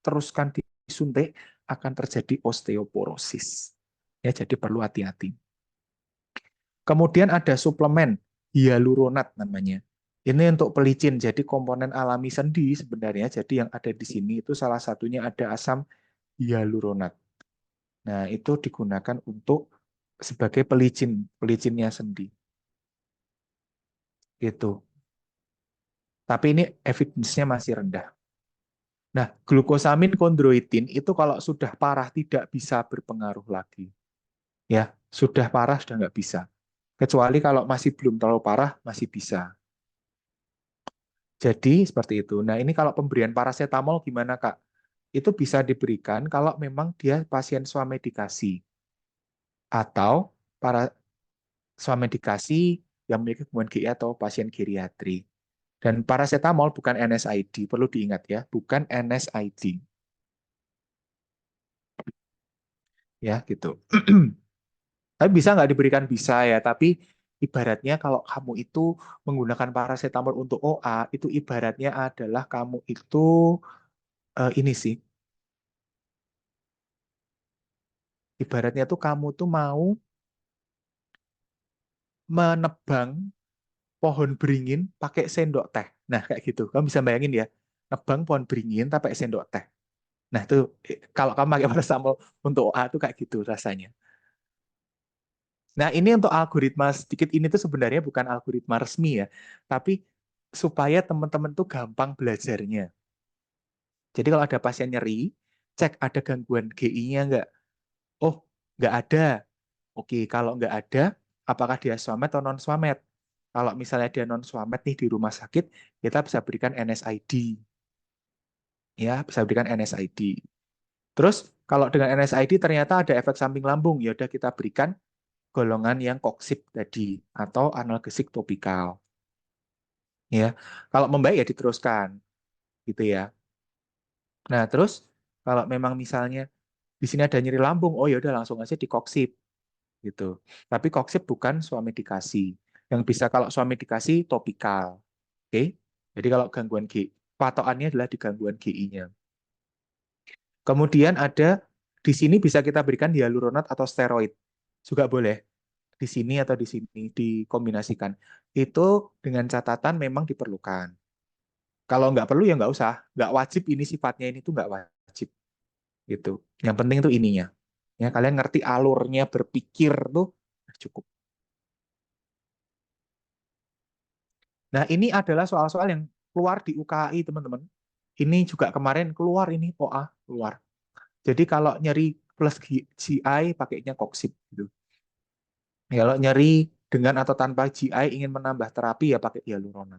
teruskan disuntik akan terjadi osteoporosis. Ya, jadi perlu hati-hati. Kemudian ada suplemen hyaluronat namanya. Ini untuk pelicin, jadi komponen alami sendi sebenarnya. Jadi yang ada di sini itu salah satunya ada asam hyaluronat. Nah, itu digunakan untuk sebagai pelicinnya sendi. Gitu. Tapi ini evidence-nya masih rendah. Nah, glukosamin kondroitin itu kalau sudah parah tidak bisa berpengaruh lagi. Ya, sudah parah sudah nggak bisa. Kecuali kalau masih belum terlalu parah, masih bisa. Jadi seperti itu. Nah, ini kalau pemberian paracetamol gimana, Kak? Itu bisa diberikan kalau memang dia pasien swamedikasi atau para swamedikasi yang memiliki gangguan GI atau pasien geriatri. Dan paracetamol bukan NSAID, perlu diingat ya, bukan NSAID. Ya, gitu. Tapi bisa nggak diberikan? Bisa ya, tapi ibaratnya kalau kamu itu menggunakan paracetamol untuk OA, itu ibaratnya adalah kamu itu ini sih, ibaratnya tuh kamu tuh mau menebang pohon beringin pakai sendok teh. Nah, kayak gitu. Kamu bisa bayangin ya, nebang pohon beringin tapi pakai sendok teh. Nah, itu kalau kamu pakai paracetamol untuk OA itu kayak gitu rasanya. Nah, ini untuk algoritma sedikit ini tuh sebenarnya bukan algoritma resmi ya, tapi supaya teman-teman tuh gampang belajarnya. Jadi kalau ada pasien nyeri, cek ada gangguan GI-nya nggak? Oh, nggak ada. Oke, kalau nggak ada, apakah dia swamed atau non-swamed? Kalau misalnya dia non-swamed nih di rumah sakit, kita bisa berikan NSAID. Ya, bisa berikan NSAID. Terus, kalau dengan NSAID ternyata ada efek samping lambung, ya udah kita berikan golongan yang koksib tadi atau analgesik topikal. Ya, kalau membaik ya diteruskan, gitu ya. Nah, terus kalau memang misalnya di sini ada nyeri lambung, oh ya udah langsung aja dikoksib, gitu. Tapi koksib bukan swamedikasi. Yang bisa kalau swamedikasi topikal, oke? Jadi kalau gangguan G, patokannya adalah di gangguan GI-nya. Kemudian ada di sini bisa kita berikan hyaluronat atau steroid, juga boleh di sini atau di sini dikombinasikan. Itu dengan catatan memang diperlukan. Kalau nggak perlu ya nggak usah, nggak wajib ini sifatnya ini tuh nggak wajib gitu. Yang penting tuh ininya. Ya kalian ngerti alurnya berpikir tuh cukup. Nah ini adalah soal-soal yang keluar di UKI teman-teman. Ini juga kemarin keluar ini OA keluar. Jadi kalau nyeri plus GI pakainya koksib gitu. Kalau nyeri dengan atau tanpa GI ingin menambah terapi ya pakai hyaluronat.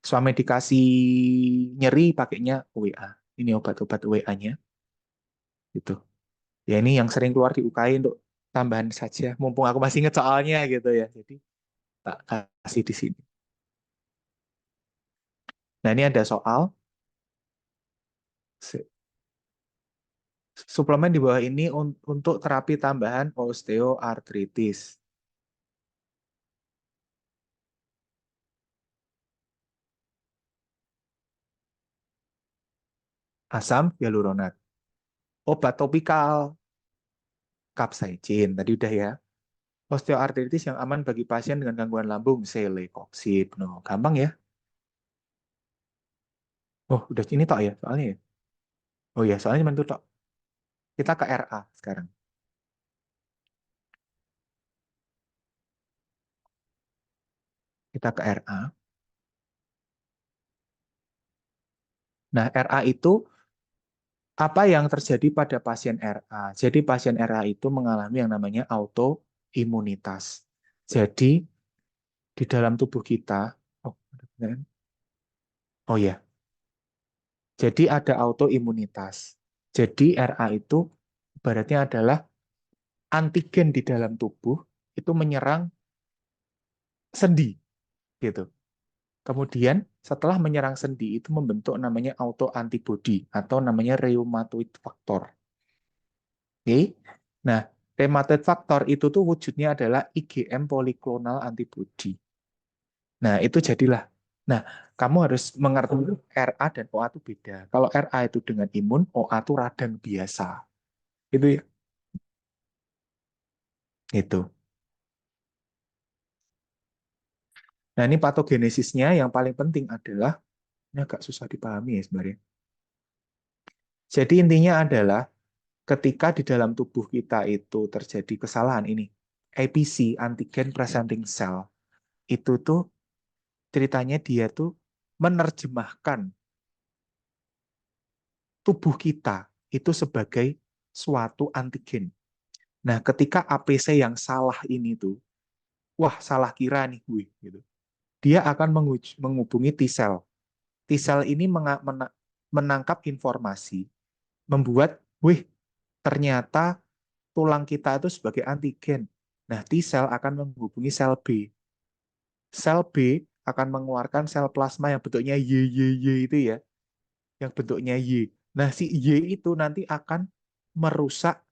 Swamedikasi nyeri pakainya WA. Ini obat-obat WA-nya gitu. Ya ini yang sering keluar di UKI untuk tambahan saja. Mumpung aku masih ingat soalnya gitu ya. Jadi tak kasih di sini. Nah ini ada soal suplemen di bawah ini untuk terapi tambahan osteoartritis. Asam hyaluronat. Obat topikal capsaicin. Tadi udah ya. Osteoartritis yang aman bagi pasien dengan gangguan lambung, celecoxib. No, gampang ya. Oh, udah ini tok ya soalnya ya. Oh ya, soalnya cuma itu tok. Kita ke RA sekarang. Kita ke RA. Nah, RA itu apa yang terjadi pada pasien RA? Jadi pasien RA itu mengalami yang namanya autoimunitas. Jadi di dalam tubuh kita, oh, oh ya, jadi ada autoimunitas. Jadi RA itu ibaratnya adalah antigen di dalam tubuh itu menyerang sendi, gitu. Kemudian setelah menyerang sendi itu membentuk namanya autoantibody atau namanya rheumatoid factor. Oke. Nah, rheumatoid factor itu tuh wujudnya adalah IgM polyclonal antibody. Nah, itu jadilah. Nah, kamu harus mengerti RA dan OA itu beda. Kalau RA itu dengan imun, OA itu radang biasa. Itu ya. Itu. Nah, ini patogenesisnya yang paling penting adalah, ini agak susah dipahami ya sebenarnya. Jadi intinya adalah ketika di dalam tubuh kita itu terjadi kesalahan ini, APC, antigen presenting cell, itu tuh ceritanya dia tuh menerjemahkan tubuh kita itu sebagai suatu antigen. Nah, ketika APC yang salah ini tuh, wah salah kira nih gue, gitu. Dia akan menghubungi T-cell. T-cell ini menangkap informasi, membuat, wih, ternyata tulang kita itu sebagai antigen. Nah, T-cell akan menghubungi sel B. Sel B akan mengeluarkan sel plasma yang bentuknya Y itu ya, yang bentuknya Y. Nah, si Y itu nanti akan merusak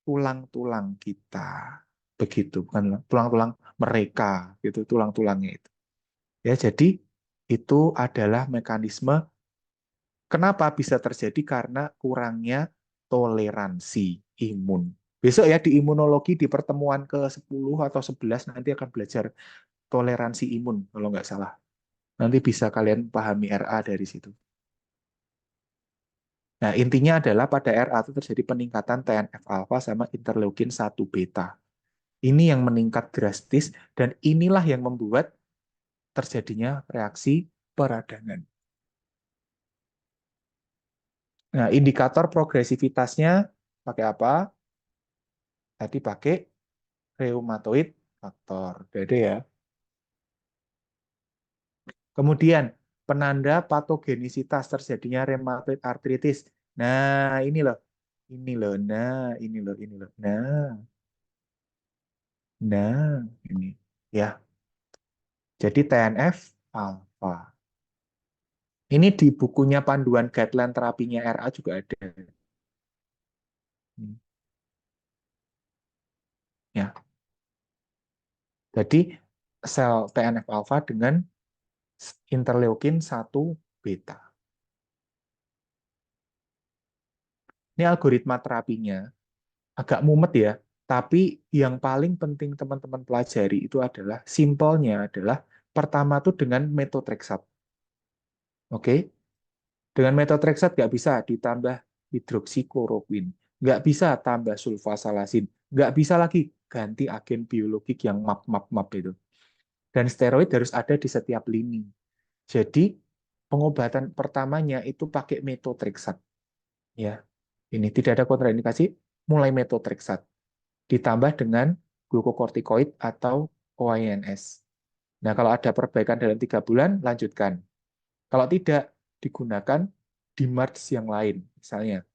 tulang-tulang kita. Begitu, bukan tulang-tulang mereka, gitu, tulang-tulangnya itu. Ya, jadi itu adalah mekanisme kenapa bisa terjadi karena kurangnya toleransi imun. Besok ya di imunologi di pertemuan ke-10 atau 11 nanti akan belajar toleransi imun kalau nggak salah. Nanti bisa kalian pahami RA dari situ. Nah, intinya adalah pada RA itu terjadi peningkatan TNF alfa sama interleukin 1 beta. Ini yang meningkat drastis dan inilah yang membuat terjadinya reaksi peradangan. Nah, indikator progresivitasnya pakai apa? Tadi pakai rheumatoid factor. Jadi ya. Kemudian penanda patogenisitas terjadinya rheumatoid arthritis. Nah, ini loh. Ini loh. Nah, ini loh, ini loh. Nah, Nah, ini ya. Jadi TNF alfa. Ini di bukunya panduan guideline terapinya RA juga ada. Ya. Jadi sel TNF alfa dengan interleukin 1 beta. Ini algoritma terapinya agak mumet ya, tapi yang paling penting teman-teman pelajari itu adalah simpelnya adalah pertama tuh dengan methotrexate. Oke? Dengan methotrexate nggak bisa ditambah hidroksikloroquine, nggak bisa tambah sulfasalasin, nggak bisa lagi ganti agen biologik yang map itu. Dan steroid harus ada di setiap lini. Jadi pengobatan pertamanya itu pakai methotrexate. Ya, ini tidak ada kontraindikasi, mulai methotrexate ditambah dengan glukokortikoid atau OINS. Nah, kalau ada perbaikan dalam 3 bulan, lanjutkan. Kalau tidak, digunakan DMARDS yang lain. Misalnya,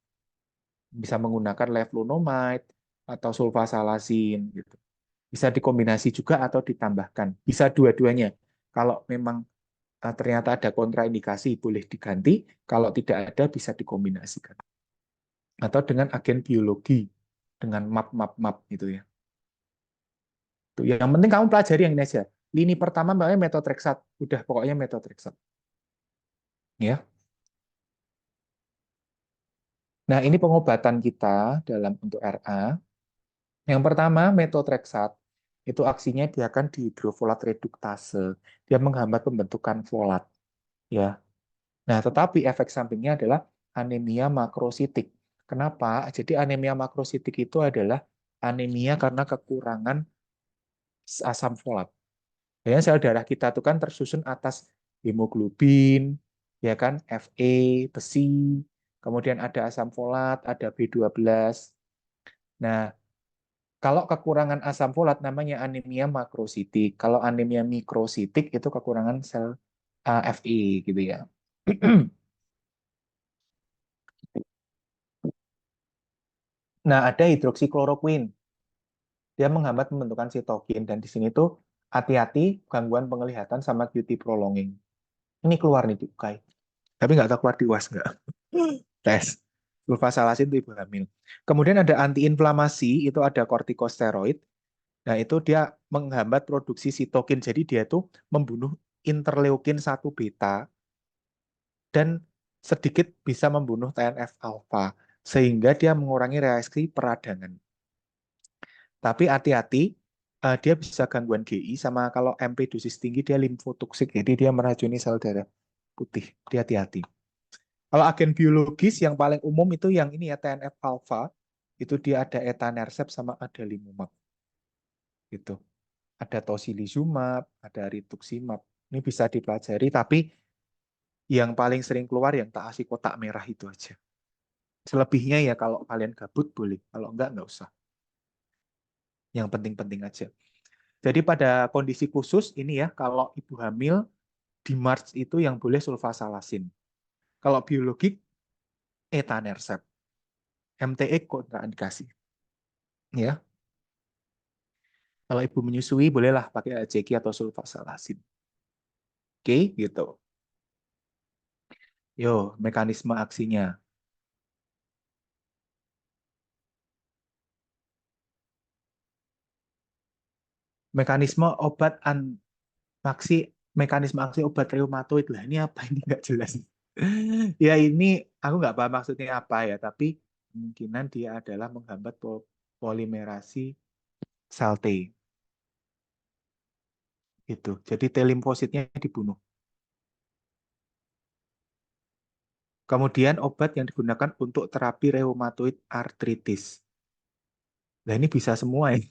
bisa menggunakan leflunomide atau sulfasalasin. Gitu. Bisa dikombinasi juga atau ditambahkan. Bisa dua-duanya. Kalau memang ternyata ada kontraindikasi, boleh diganti. Kalau tidak ada, bisa dikombinasikan. Atau dengan agen biologi, dengan map gitu ya. Tuh, yang penting kamu pelajari yang ini aja. Lini pertama makanya methotrexate. Udah pokoknya methotrexate. Ya. Nah, ini pengobatan kita dalam untuk RA. Yang pertama, methotrexate. Itu aksinya dia akan dihidrofolat reduktase. Dia menghambat pembentukan folat. Ya. Nah, tetapi efek sampingnya adalah anemia makrositik. Kenapa? Jadi anemia makrositik itu adalah anemia karena kekurangan asam folat. Biasanya sel darah kita itu kan tersusun atas hemoglobin, ya kan, Fe, besi, kemudian ada asam folat, ada B12. Nah, kalau kekurangan asam folat namanya anemia makrositik. Kalau anemia mikrositik itu kekurangan sel Fe gitu ya. Nah, ada hidroksikloroquine. Dia menghambat pembentukan sitokin dan di sini tuh hati-hati gangguan penglihatan sama QT prolonging. Ini keluar nih tuh, Kai. Tapi nggak tahu keluar di UAS nggak. Tes. Sulfasalasin itu ibu hamil. Kemudian ada antiinflamasi, itu ada kortikosteroid. Nah, itu dia menghambat produksi sitokin. Jadi dia tuh membunuh interleukin 1 beta dan sedikit bisa membunuh TNF alfa sehingga dia mengurangi reaksi peradangan. Tapi hati-hati, dia bisa gangguan GI sama kalau MP dosis tinggi dia limfotoksik, jadi dia meracuni sel darah putih. Dia hati-hati. Kalau agen biologis yang paling umum itu yang ini ya TNF alfa, itu dia ada etanercept sama ada limumab. Gitu. Ada tocilizumab, ada rituximab. Ini bisa dipelajari, tapi yang paling sering keluar yang TAASI kotak merah itu aja. Selebihnya ya kalau kalian gabut boleh, kalau enggak usah. Yang penting-penting aja. Jadi pada kondisi khusus ini ya, kalau ibu hamil di March itu yang boleh sulfasalasin. Kalau biologik, etanercept. MTE kontraindikasi. Ya, kalau ibu menyusui bolehlah pakai AJK atau sulfasalasin. Oke, gitu. Yo, mekanisme aksinya. Mekanisme obat maksi mekanisme aksi obat reumatoid lah. Ini apa ini nggak jelas. Ya ini aku nggak paham maksudnya apa ya, tapi kemungkinan dia adalah menghambat polimerasi sel T. Gitu. Jadi T limfositnya dibunuh. Kemudian obat yang digunakan untuk terapi reumatoid artritis. Nah ini bisa semua ya.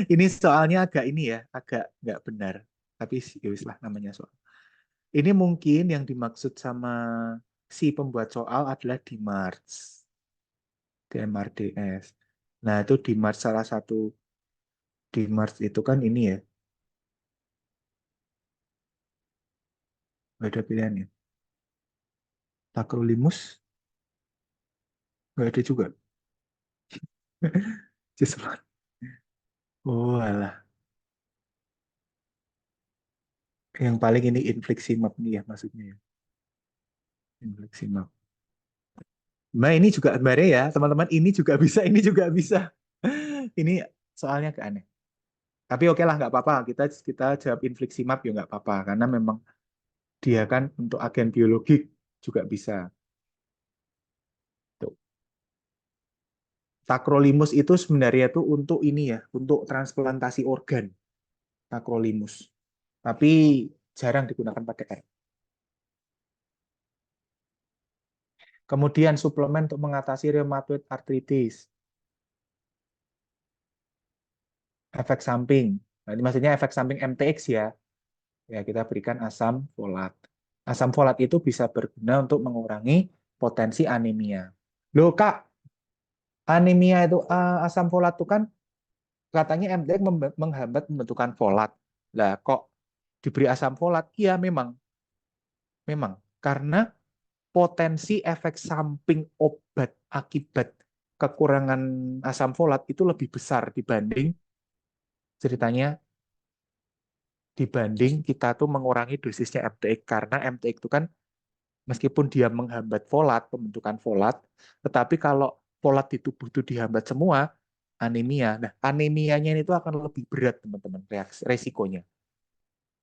Ini soalnya agak ini ya, agak nggak benar. Tapi ya wis lah namanya soal. Ini mungkin yang dimaksud sama si pembuat soal adalah DMARDS. DMRDS. Nah itu DMARDS salah satu DMARDS itu kan ini ya. Nggak ada pilihannya. Tacrolimus nggak ada juga. Cisman. Oh, alah. Yang paling ini infliximab nih ya maksudnya ya. Infliximab. Nah, ini juga sebenarnya ya, teman-teman, ini juga bisa, ini juga bisa. Ini soalnya ke aneh. Tapi oke lah, nggak apa-apa. Kita kita jawab infliximab ya nggak apa-apa, karena memang dia kan untuk agen biologik juga bisa. Tuh. Tacrolimus itu sebenarnya tuh untuk ini ya, untuk transplantasi organ. Tacrolimus. Tapi jarang digunakan pakai R. Kemudian suplemen untuk mengatasi rheumatoid arthritis. Efek samping. Nah, ini maksudnya efek samping MTX ya. Ya, kita berikan asam folat. Asam folat itu bisa berguna untuk mengurangi potensi anemia. Loh, Kak, anemia itu asam folat itu kan katanya MTX menghambat pembentukan folat. Lah, kok diberi asam folat? Iya, memang. Memang. Karena potensi efek samping obat akibat kekurangan asam folat itu lebih besar ceritanya dibanding kita tuh mengurangi dosisnya MTX, karena MTX itu kan meskipun dia menghambat folat, pembentukan folat, tetapi kalau folat di tubuh itu dihambat semua, anemia. Nah, anemianya itu akan lebih berat, teman-teman, resikonya.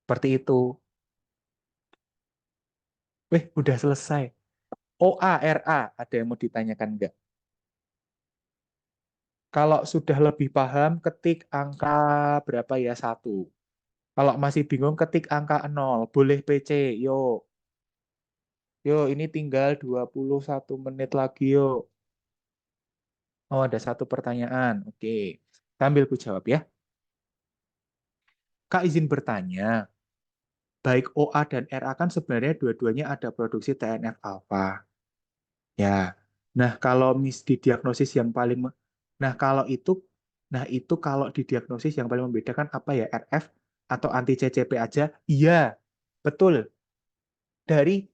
Seperti itu. Udah selesai. OARA, ada yang mau ditanyakan nggak? Kalau sudah lebih paham, ketik angka berapa ya? Satu. Kalau masih bingung, ketik angka 0. Boleh PC, yuk. Yuk, ini tinggal 21 menit lagi, yuk. Oh, ada satu pertanyaan. Oke. Sambil ku jawab ya. Kak izin bertanya, baik OA dan RA kan sebenarnya dua-duanya ada produksi TNF alfa. Ya. Nah, kalau didiagnosis yang paling Nah, kalau didiagnosis yang paling membedakan apa ya? RF atau anti CCP aja? Iya, betul. Dari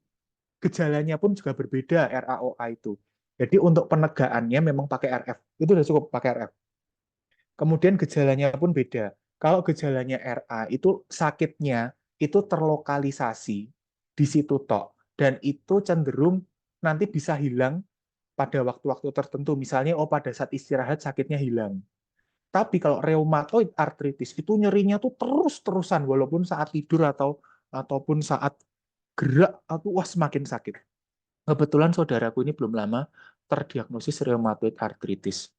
gejalanya pun juga berbeda RAOA itu. Jadi untuk penegaannya memang pakai RF. Itu sudah cukup pakai RF. Kemudian gejalanya pun beda. Kalau gejalanya RA itu sakitnya itu terlokalisasi di situ tok, dan itu cenderung nanti bisa hilang pada waktu-waktu tertentu. Misalnya pada saat istirahat sakitnya hilang. Tapi kalau rheumatoid arthritis itu nyerinya tuh terus-terusan walaupun saat tidur ataupun saat gerak atau wah semakin sakit. Kebetulan saudaraku ini belum lama terdiagnosis rheumatoid arthritis.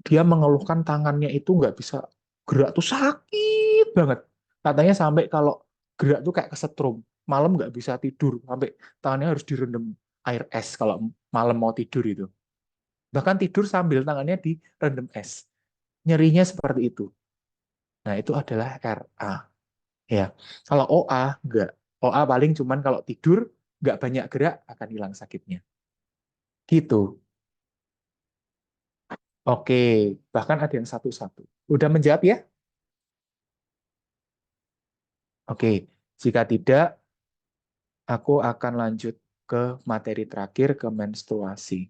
Dia mengeluhkan tangannya itu nggak bisa gerak tuh sakit banget. Katanya sampai kalau gerak tuh kayak kesetrum. Malam nggak bisa tidur, sampai tangannya harus direndam air es kalau malam mau tidur itu. Bahkan tidur sambil tangannya direndam es. Nyerinya seperti itu. Nah, itu adalah RA. Ya. Kalau OA, nggak. OA paling cuman kalau tidur, nggak banyak gerak, akan hilang sakitnya. Gitu. Oke, bahkan ada yang satu-satu. Udah menjawab ya? Oke, jika tidak, aku akan lanjut ke materi terakhir, ke menstruasi.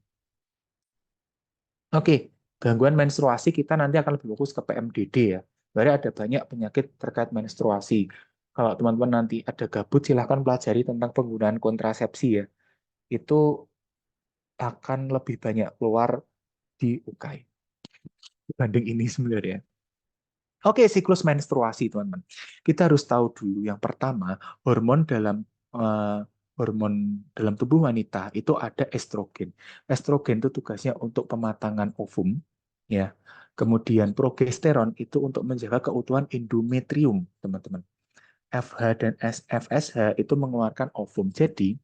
Oke, gangguan menstruasi kita nanti akan lebih fokus ke PMDD ya. Sebenarnya ada banyak penyakit terkait menstruasi. Kalau teman-teman nanti ada gabut, silahkan pelajari tentang penggunaan kontrasepsi ya. Itu akan lebih banyak keluar di UKAI dibanding ini sebenarnya. Oke, siklus menstruasi, teman-teman. Kita harus tahu dulu yang pertama, hormon dalam eh, hormon dalam tubuh wanita itu ada estrogen. Estrogen itu tugasnya untuk pematangan ovum, ya. Kemudian progesteron itu untuk menjaga keutuhan endometrium, teman-teman. FH dan FSH itu mengeluarkan ovum. Jadi,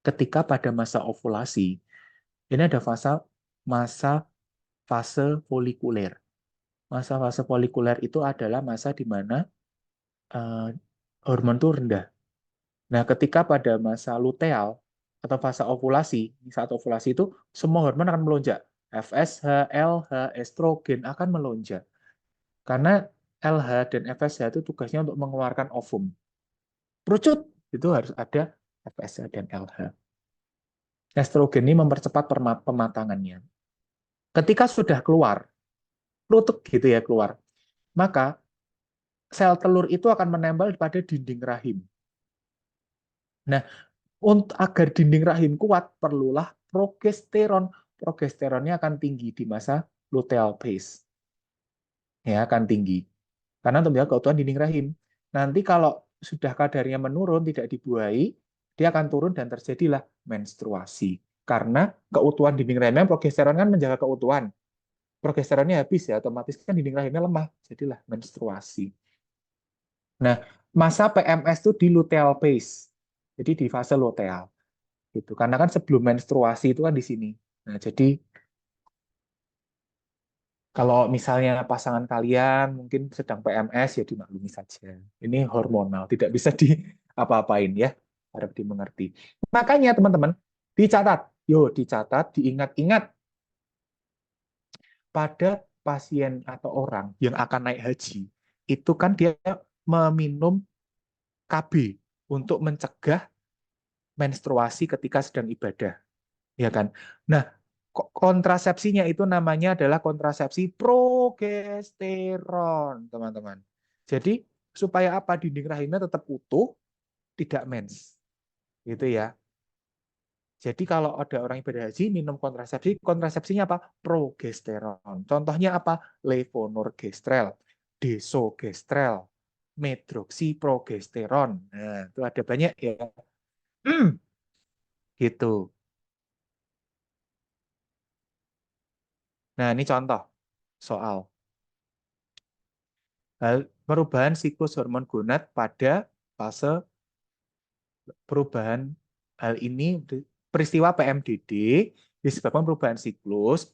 ketika pada masa ovulasi, ini ada masa fase folikuler. Masa fase folikuler itu adalah masa di mana eh, hormon itu rendah. Nah, ketika pada masa luteal atau fase ovulasi, saat ovulasi itu semua hormon akan melonjak. FSH, LH, estrogen akan melonjak. Karena LH dan FSH itu tugasnya untuk mengeluarkan ovum. Perucut, itu harus ada FSH dan LH. Estrogen ini mempercepat pematangannya. Ketika sudah keluar, klutuk gitu ya keluar. Maka sel telur itu akan menempel pada dinding rahim. Nah, untuk agar dinding rahim kuat, perlulah progesteron. Progesteronnya akan tinggi di masa luteal phase. Ya, akan tinggi. Karena untuk menjaga keutuhan dinding rahim. Nanti kalau sudah kadarnya menurun, tidak dibuahi, dia akan turun dan terjadilah menstruasi. Karena keutuhan dinding rahim, progesteron kan menjaga keutuhan. Progesteronnya habis ya, otomatis kan dinding rahimnya lemah. Jadilah menstruasi. Nah, masa PMS itu di luteal phase. Jadi di fase luteal. Gitu. Karena kan sebelum menstruasi itu kan di sini. Nah, jadi kalau misalnya pasangan kalian mungkin sedang PMS ya dimaklumi saja. Ini hormonal, tidak bisa di apa-apain ya. Harap dimengerti. Makanya teman-teman dicatat, dicatat, diingat-ingat pada pasien atau orang yang akan naik haji, itu kan dia meminum KB untuk mencegah menstruasi ketika sedang ibadah, ya kan? Nah, kontrasepsinya itu namanya adalah kontrasepsi progesteron, teman-teman. Jadi supaya apa? Dinding rahimnya tetap utuh, tidak mens, gitu ya. Jadi kalau ada orang ibadah haji minum kontrasepsi, kontrasepsinya apa? Progesteron. Contohnya apa? Levonorgestrel, desogestrel, medroksiprogesteron. Nah, itu ada banyak ya. Gitu. Nah, ini contoh soal perubahan siklus hormon gonad pada fase perubahan hal ini peristiwa PMDD disebabkan perubahan siklus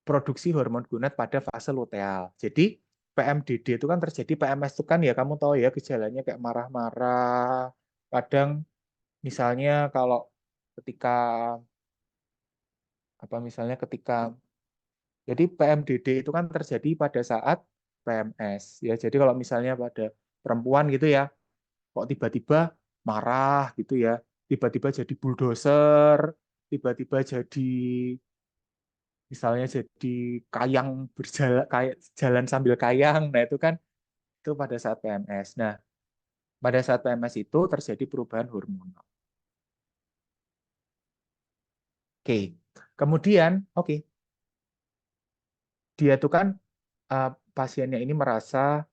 produksi hormon gonad pada fase luteal. Jadi PMDD itu kan terjadi, PMS itu kan ya kamu tahu ya gejalanya kayak marah-marah. Kadang misalnya kalau ketika apa misalnya ketika jadi PMDD itu kan terjadi pada saat PMS ya. Jadi kalau misalnya pada perempuan gitu ya, kok tiba-tiba marah gitu ya, tiba-tiba jadi bulldozer, tiba-tiba jadi misalnya jadi kayang berjalan kayak jalan sambil kayang. Nah, itu kan itu pada saat PMS. Nah, pada saat PMS itu terjadi perubahan hormonal. Oke. Kemudian, oke, dia tuh kan pasiennya ini merasa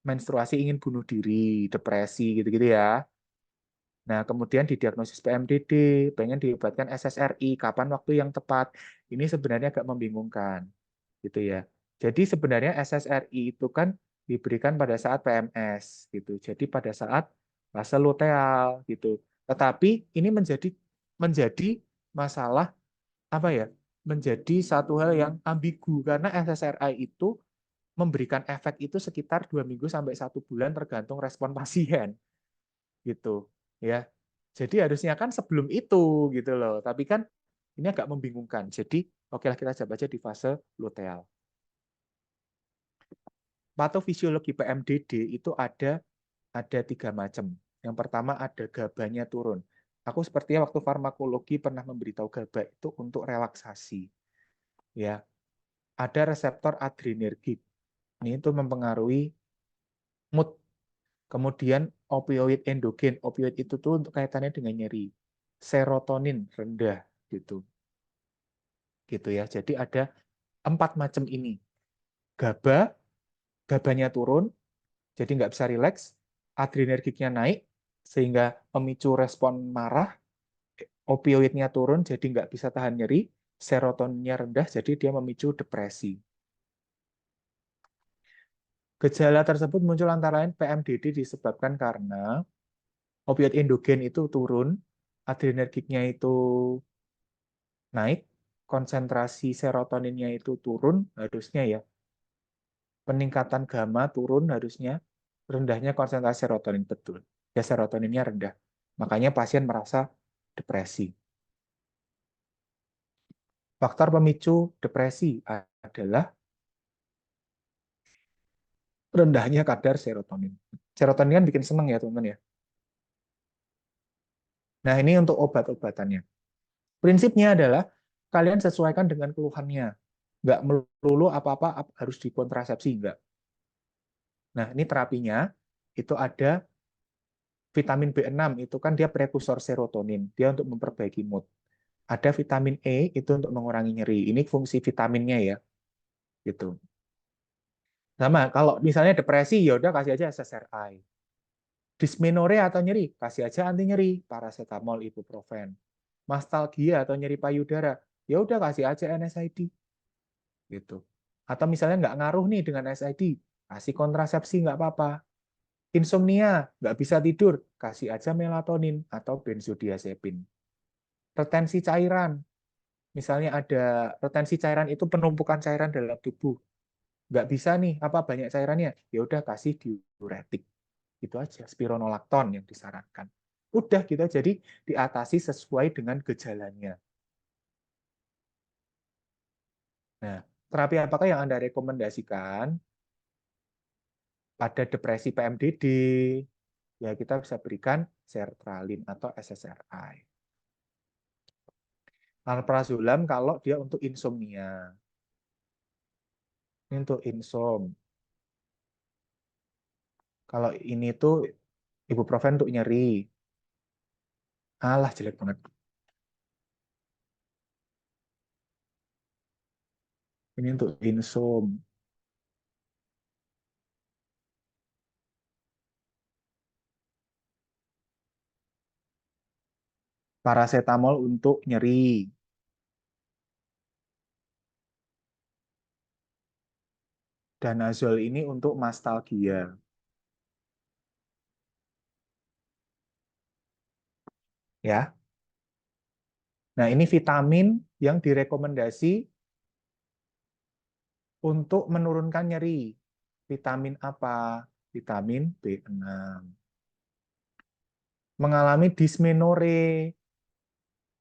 menstruasi, ingin bunuh diri, depresi gitu-gitu ya. Nah, kemudian didiagnosis PMDD, pengen diobatkan SSRI, kapan waktu yang tepat? Ini sebenarnya agak membingungkan, gitu ya. Jadi sebenarnya SSRI itu kan diberikan pada saat PMS, gitu. Jadi pada saat fase luteal, gitu. Tetapi ini menjadi masalah apa ya? Menjadi satu hal yang ambigu karena SSRI itu memberikan efek itu sekitar 2 minggu sampai 1 bulan tergantung respon pasien gitu ya. Jadi harusnya kan sebelum itu gitu loh. Tapi kan ini agak membingungkan. Jadi oke lah kita coba aja di fase luteal. Patofisiologi PMDD itu ada 3 macam. Yang pertama ada gabanya turun. Aku sepertinya waktu farmakologi pernah memberitahu GABA itu untuk relaksasi. Ya, ada reseptor adrenergik. Ini itu mempengaruhi mood. Kemudian opioid endogen. Opioid itu tuh untuk kaitannya dengan nyeri. Serotonin rendah gitu. Gitu ya. Jadi ada 4 macam ini. GABA, GABAnya turun, jadi nggak bisa rileks. Adrenergiknya naik, sehingga memicu respon marah. Opioidnya turun, jadi nggak bisa tahan nyeri. Serotoninnya rendah, jadi dia memicu depresi. Gejala tersebut muncul antara lain PMDD disebabkan karena opioid endogen itu turun, adrenergiknya itu naik, konsentrasi serotoninnya itu turun harusnya ya. Peningkatan gamma turun harusnya, rendahnya konsentrasi serotonin betul. Ya serotoninnya rendah. Makanya pasien merasa depresi. Faktor pemicu depresi adalah rendahnya kadar serotonin. Serotonin kan bikin seneng ya teman-teman ya. Nah ini untuk obat-obatannya. Prinsipnya adalah kalian sesuaikan dengan keluhannya. Nggak melulu apa-apa harus dikontrasepsi, enggak. Nah, ini terapinya itu ada vitamin B6, itu kan dia prekursor serotonin, dia untuk memperbaiki mood. Ada vitamin E, itu untuk mengurangi nyeri. Ini fungsi vitaminnya ya, gitu. Sama, kalau misalnya depresi, ya udah kasih aja SSRI. Dysmenorrhea atau nyeri, kasih aja anti nyeri, paracetamol, ibuprofen. Mastalgia atau nyeri payudara, ya udah kasih aja NSAID, gitu. Atau misalnya nggak ngaruh nih dengan SID, kasih kontrasepsi nggak apa-apa. Insomnia, nggak bisa tidur, kasih aja melatonin atau benzodiazepin. Retensi cairan, misalnya ada retensi cairan itu penumpukan cairan dalam tubuh. Nggak bisa nih, apa banyak cairannya, ya udah kasih diuretik. Itu aja, spironolakton yang disarankan. Udah kita jadi diatasi sesuai dengan gejalanya. Nah, terapi apakah yang Anda rekomendasikan? Pada depresi PMDD, ya kita bisa berikan sertralin atau SSRI. Alprazolam kalau dia untuk insomnia. Ini untuk insom. Kalau ini tuh ibuprofen untuk nyeri. Alah, jelek banget. Ini untuk insom. Paracetamol untuk nyeri. Danazol ini untuk mastalgia. Ya. Nah, ini vitamin yang direkomendasi untuk menurunkan nyeri. Vitamin apa? Vitamin B6. Mengalami dysmenorrhea,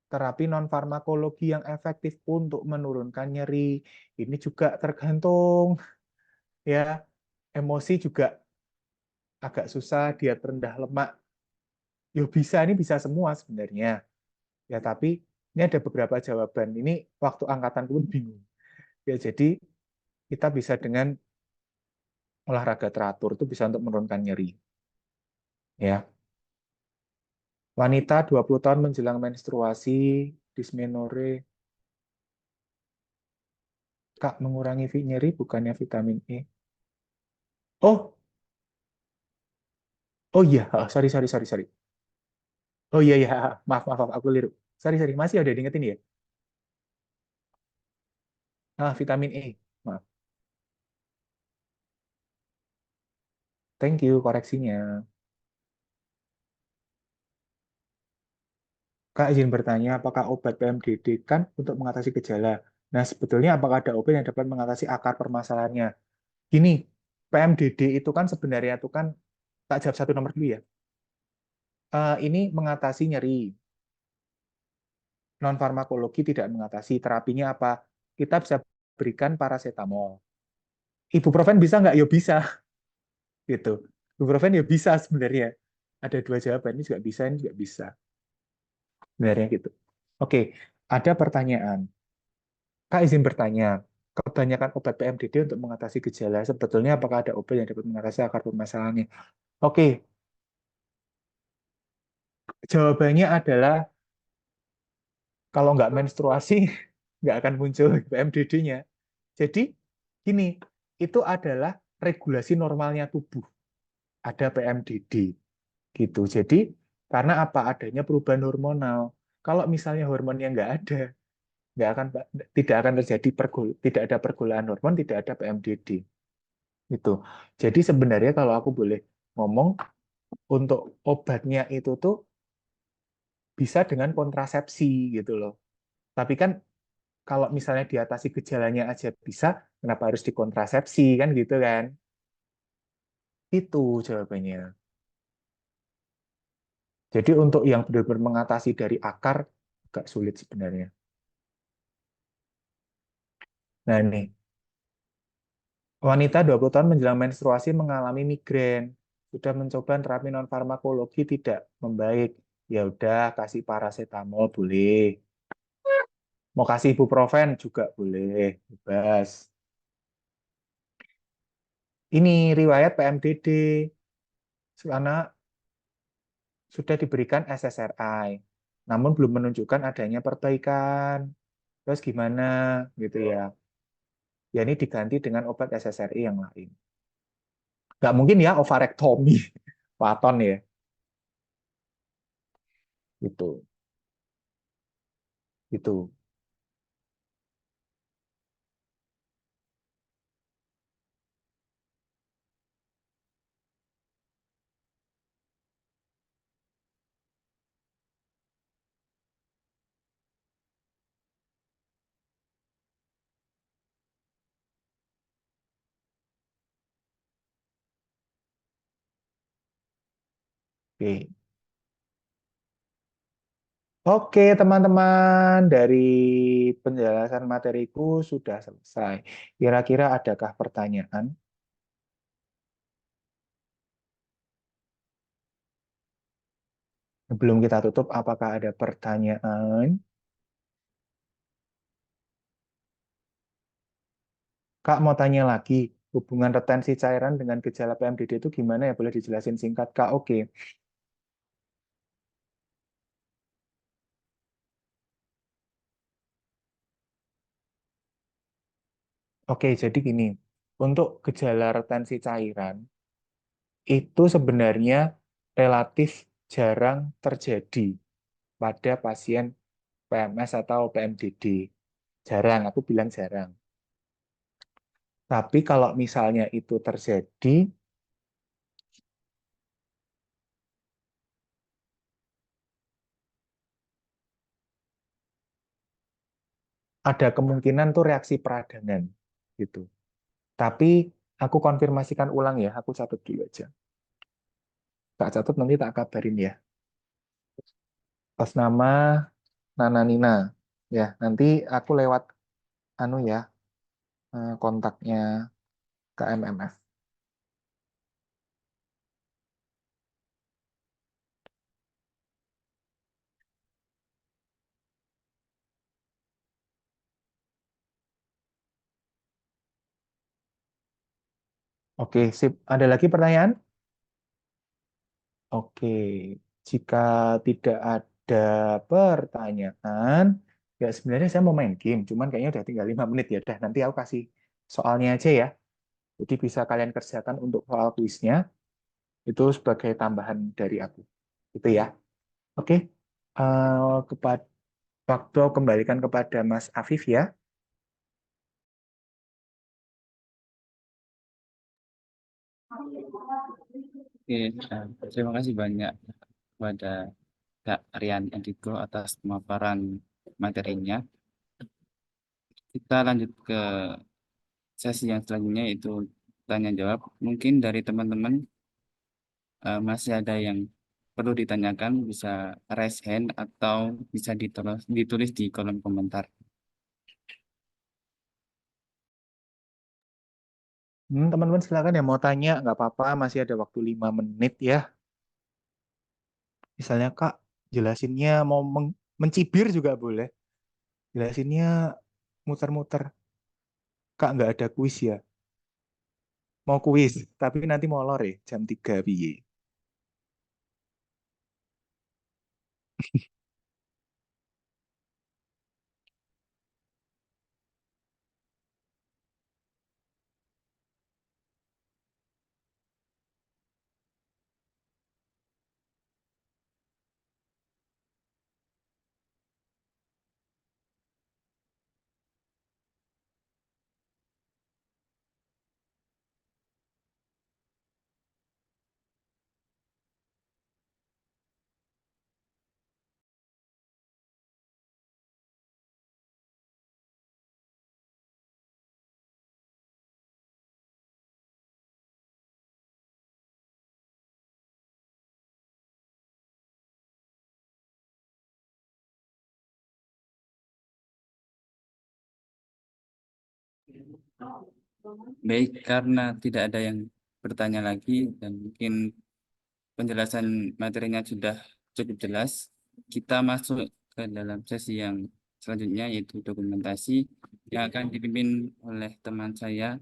terapi non-farmakologi yang efektif untuk menurunkan nyeri. Ini juga tergantung, ya. Emosi juga agak susah, diet rendah lemak. Yo bisa, ini bisa semua sebenarnya. Ya, tapi ini ada beberapa jawaban. Ini waktu angkatan pun bingung. Ya, jadi kita bisa dengan olahraga teratur itu bisa untuk menurunkan nyeri. Ya. Wanita 20 tahun menjelang menstruasi, dysmenorrhea, Kak, mengurangi nyeri bukannya vitamin E. Oh, oh iya, sorry, sorry, sorry, sorry. Oh iya, iya, maaf, maaf, maaf, aku keliru. Sorry, sorry, masih ada diingetin ya? Ah, vitamin E. Maaf. Thank you koreksinya. Kak, izin bertanya, apakah obat PMDD kan untuk mengatasi gejala? Nah, sebetulnya apakah ada obat yang dapat mengatasi akar permasalahannya? Gini, PMDD itu kan sebenarnya itu kan, tak jawab satu nomor dulu ya. Ini mengatasi nyeri. Non farmakologi tidak mengatasi. Terapinya apa? Kita bisa berikan paracetamol. Ibuprofen bisa nggak? Ya bisa, gitu. Ibuprofen ya bisa sebenarnya. Ada dua jawaban, ini juga bisa, ini juga bisa. Sebenarnya gitu. Oke, ada pertanyaan. Kak izin bertanya, kebanyakan obat PMDD untuk mengatasi gejala, sebetulnya apakah ada obat yang dapat mengatasi akar permasalahannya? Oke, jawabannya adalah kalau nggak menstruasi, nggak akan muncul PMDD-nya. Jadi, gini, itu adalah regulasi normalnya tubuh. Ada PMDD, gitu. Jadi, karena apa? Adanya perubahan hormonal. Kalau misalnya hormonnya nggak ada, nggak akan tidak akan terjadi tidak ada pergolakan hormon, tidak ada PMDD. Gitu. Jadi sebenarnya kalau aku boleh ngomong, untuk obatnya itu tuh bisa dengan kontrasepsi gitu loh. Tapi kan kalau misalnya diatasi gejalanya aja bisa, kenapa harus dikontrasepsi kan gitu kan? Itu jawabannya. Jadi untuk yang benar-benar mengatasi dari akar agak sulit sebenarnya. Nah nih, wanita 20 tahun menjelang menstruasi mengalami migrain. Sudah mencoba terapi non farmakologi tidak membaik. Ya udah kasih paracetamol boleh. Mau kasih ibuprofen juga boleh, bebas. Ini riwayat PMDD, karena sudah diberikan SSRI, namun belum menunjukkan adanya perbaikan. Terus gimana gitu ya? Ya ini diganti dengan obat SSRI yang lain. Nggak mungkin ya ovarektomi, waton ya, gitu, gitu. Oke. Oke, teman-teman, dari penjelasan materiku sudah selesai. Kira-kira adakah pertanyaan? Sebelum kita tutup, apakah ada pertanyaan? Kak mau tanya lagi, hubungan retensi cairan dengan gejala PMDD itu gimana ya? Boleh dijelasin singkat, Kak? Oke. Oke, jadi gini. Untuk gejala retensi cairan, itu sebenarnya relatif jarang terjadi pada pasien PMS atau PMDD. Jarang, aku bilang jarang. Tapi kalau misalnya itu terjadi, ada kemungkinan tuh reaksi peradangan gitu. Tapi aku konfirmasikan ulang ya, aku catat dulu aja. Tak catat nanti tak kabarin ya. Atas nama Nana Nina. Ya, nanti aku lewat anu ya, kontaknya KMMF. Oke, sip. Ada lagi pertanyaan? Oke, jika tidak ada pertanyaan, ya sebenarnya saya mau main game, cuman kayaknya udah tinggal 5 menit ya. Dah, nanti aku kasih soalnya aja ya. Jadi bisa kalian kerjakan untuk soal kuisnya, itu sebagai tambahan dari aku. Itu ya. Oke, kepada waktu kembalikan kepada Mas Afif ya. Oke, terima kasih banyak kepada Kak Rian Andiko atas pemaparan materinya. Kita lanjut ke sesi yang selanjutnya, yaitu tanya jawab. Mungkin dari teman-teman masih ada yang perlu ditanyakan, bisa raise hand atau bisa ditulis di kolom komentar. Teman-teman silakan yang mau tanya, nggak apa-apa, masih ada waktu 5 menit ya. Misalnya Kak, jelasinnya mau mencibir juga boleh. Jelasinnya muter-muter. Kak, nggak ada kuis ya? Mau kuis, tapi nanti molor ya, jam 3 piye. Baik, karena tidak ada yang bertanya lagi dan mungkin penjelasan materinya sudah cukup jelas, kita masuk ke dalam sesi yang selanjutnya yaitu dokumentasi yang akan dipimpin oleh teman saya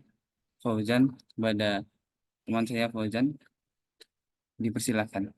Fauzan. Kepada teman saya Fauzan, dipersilakan.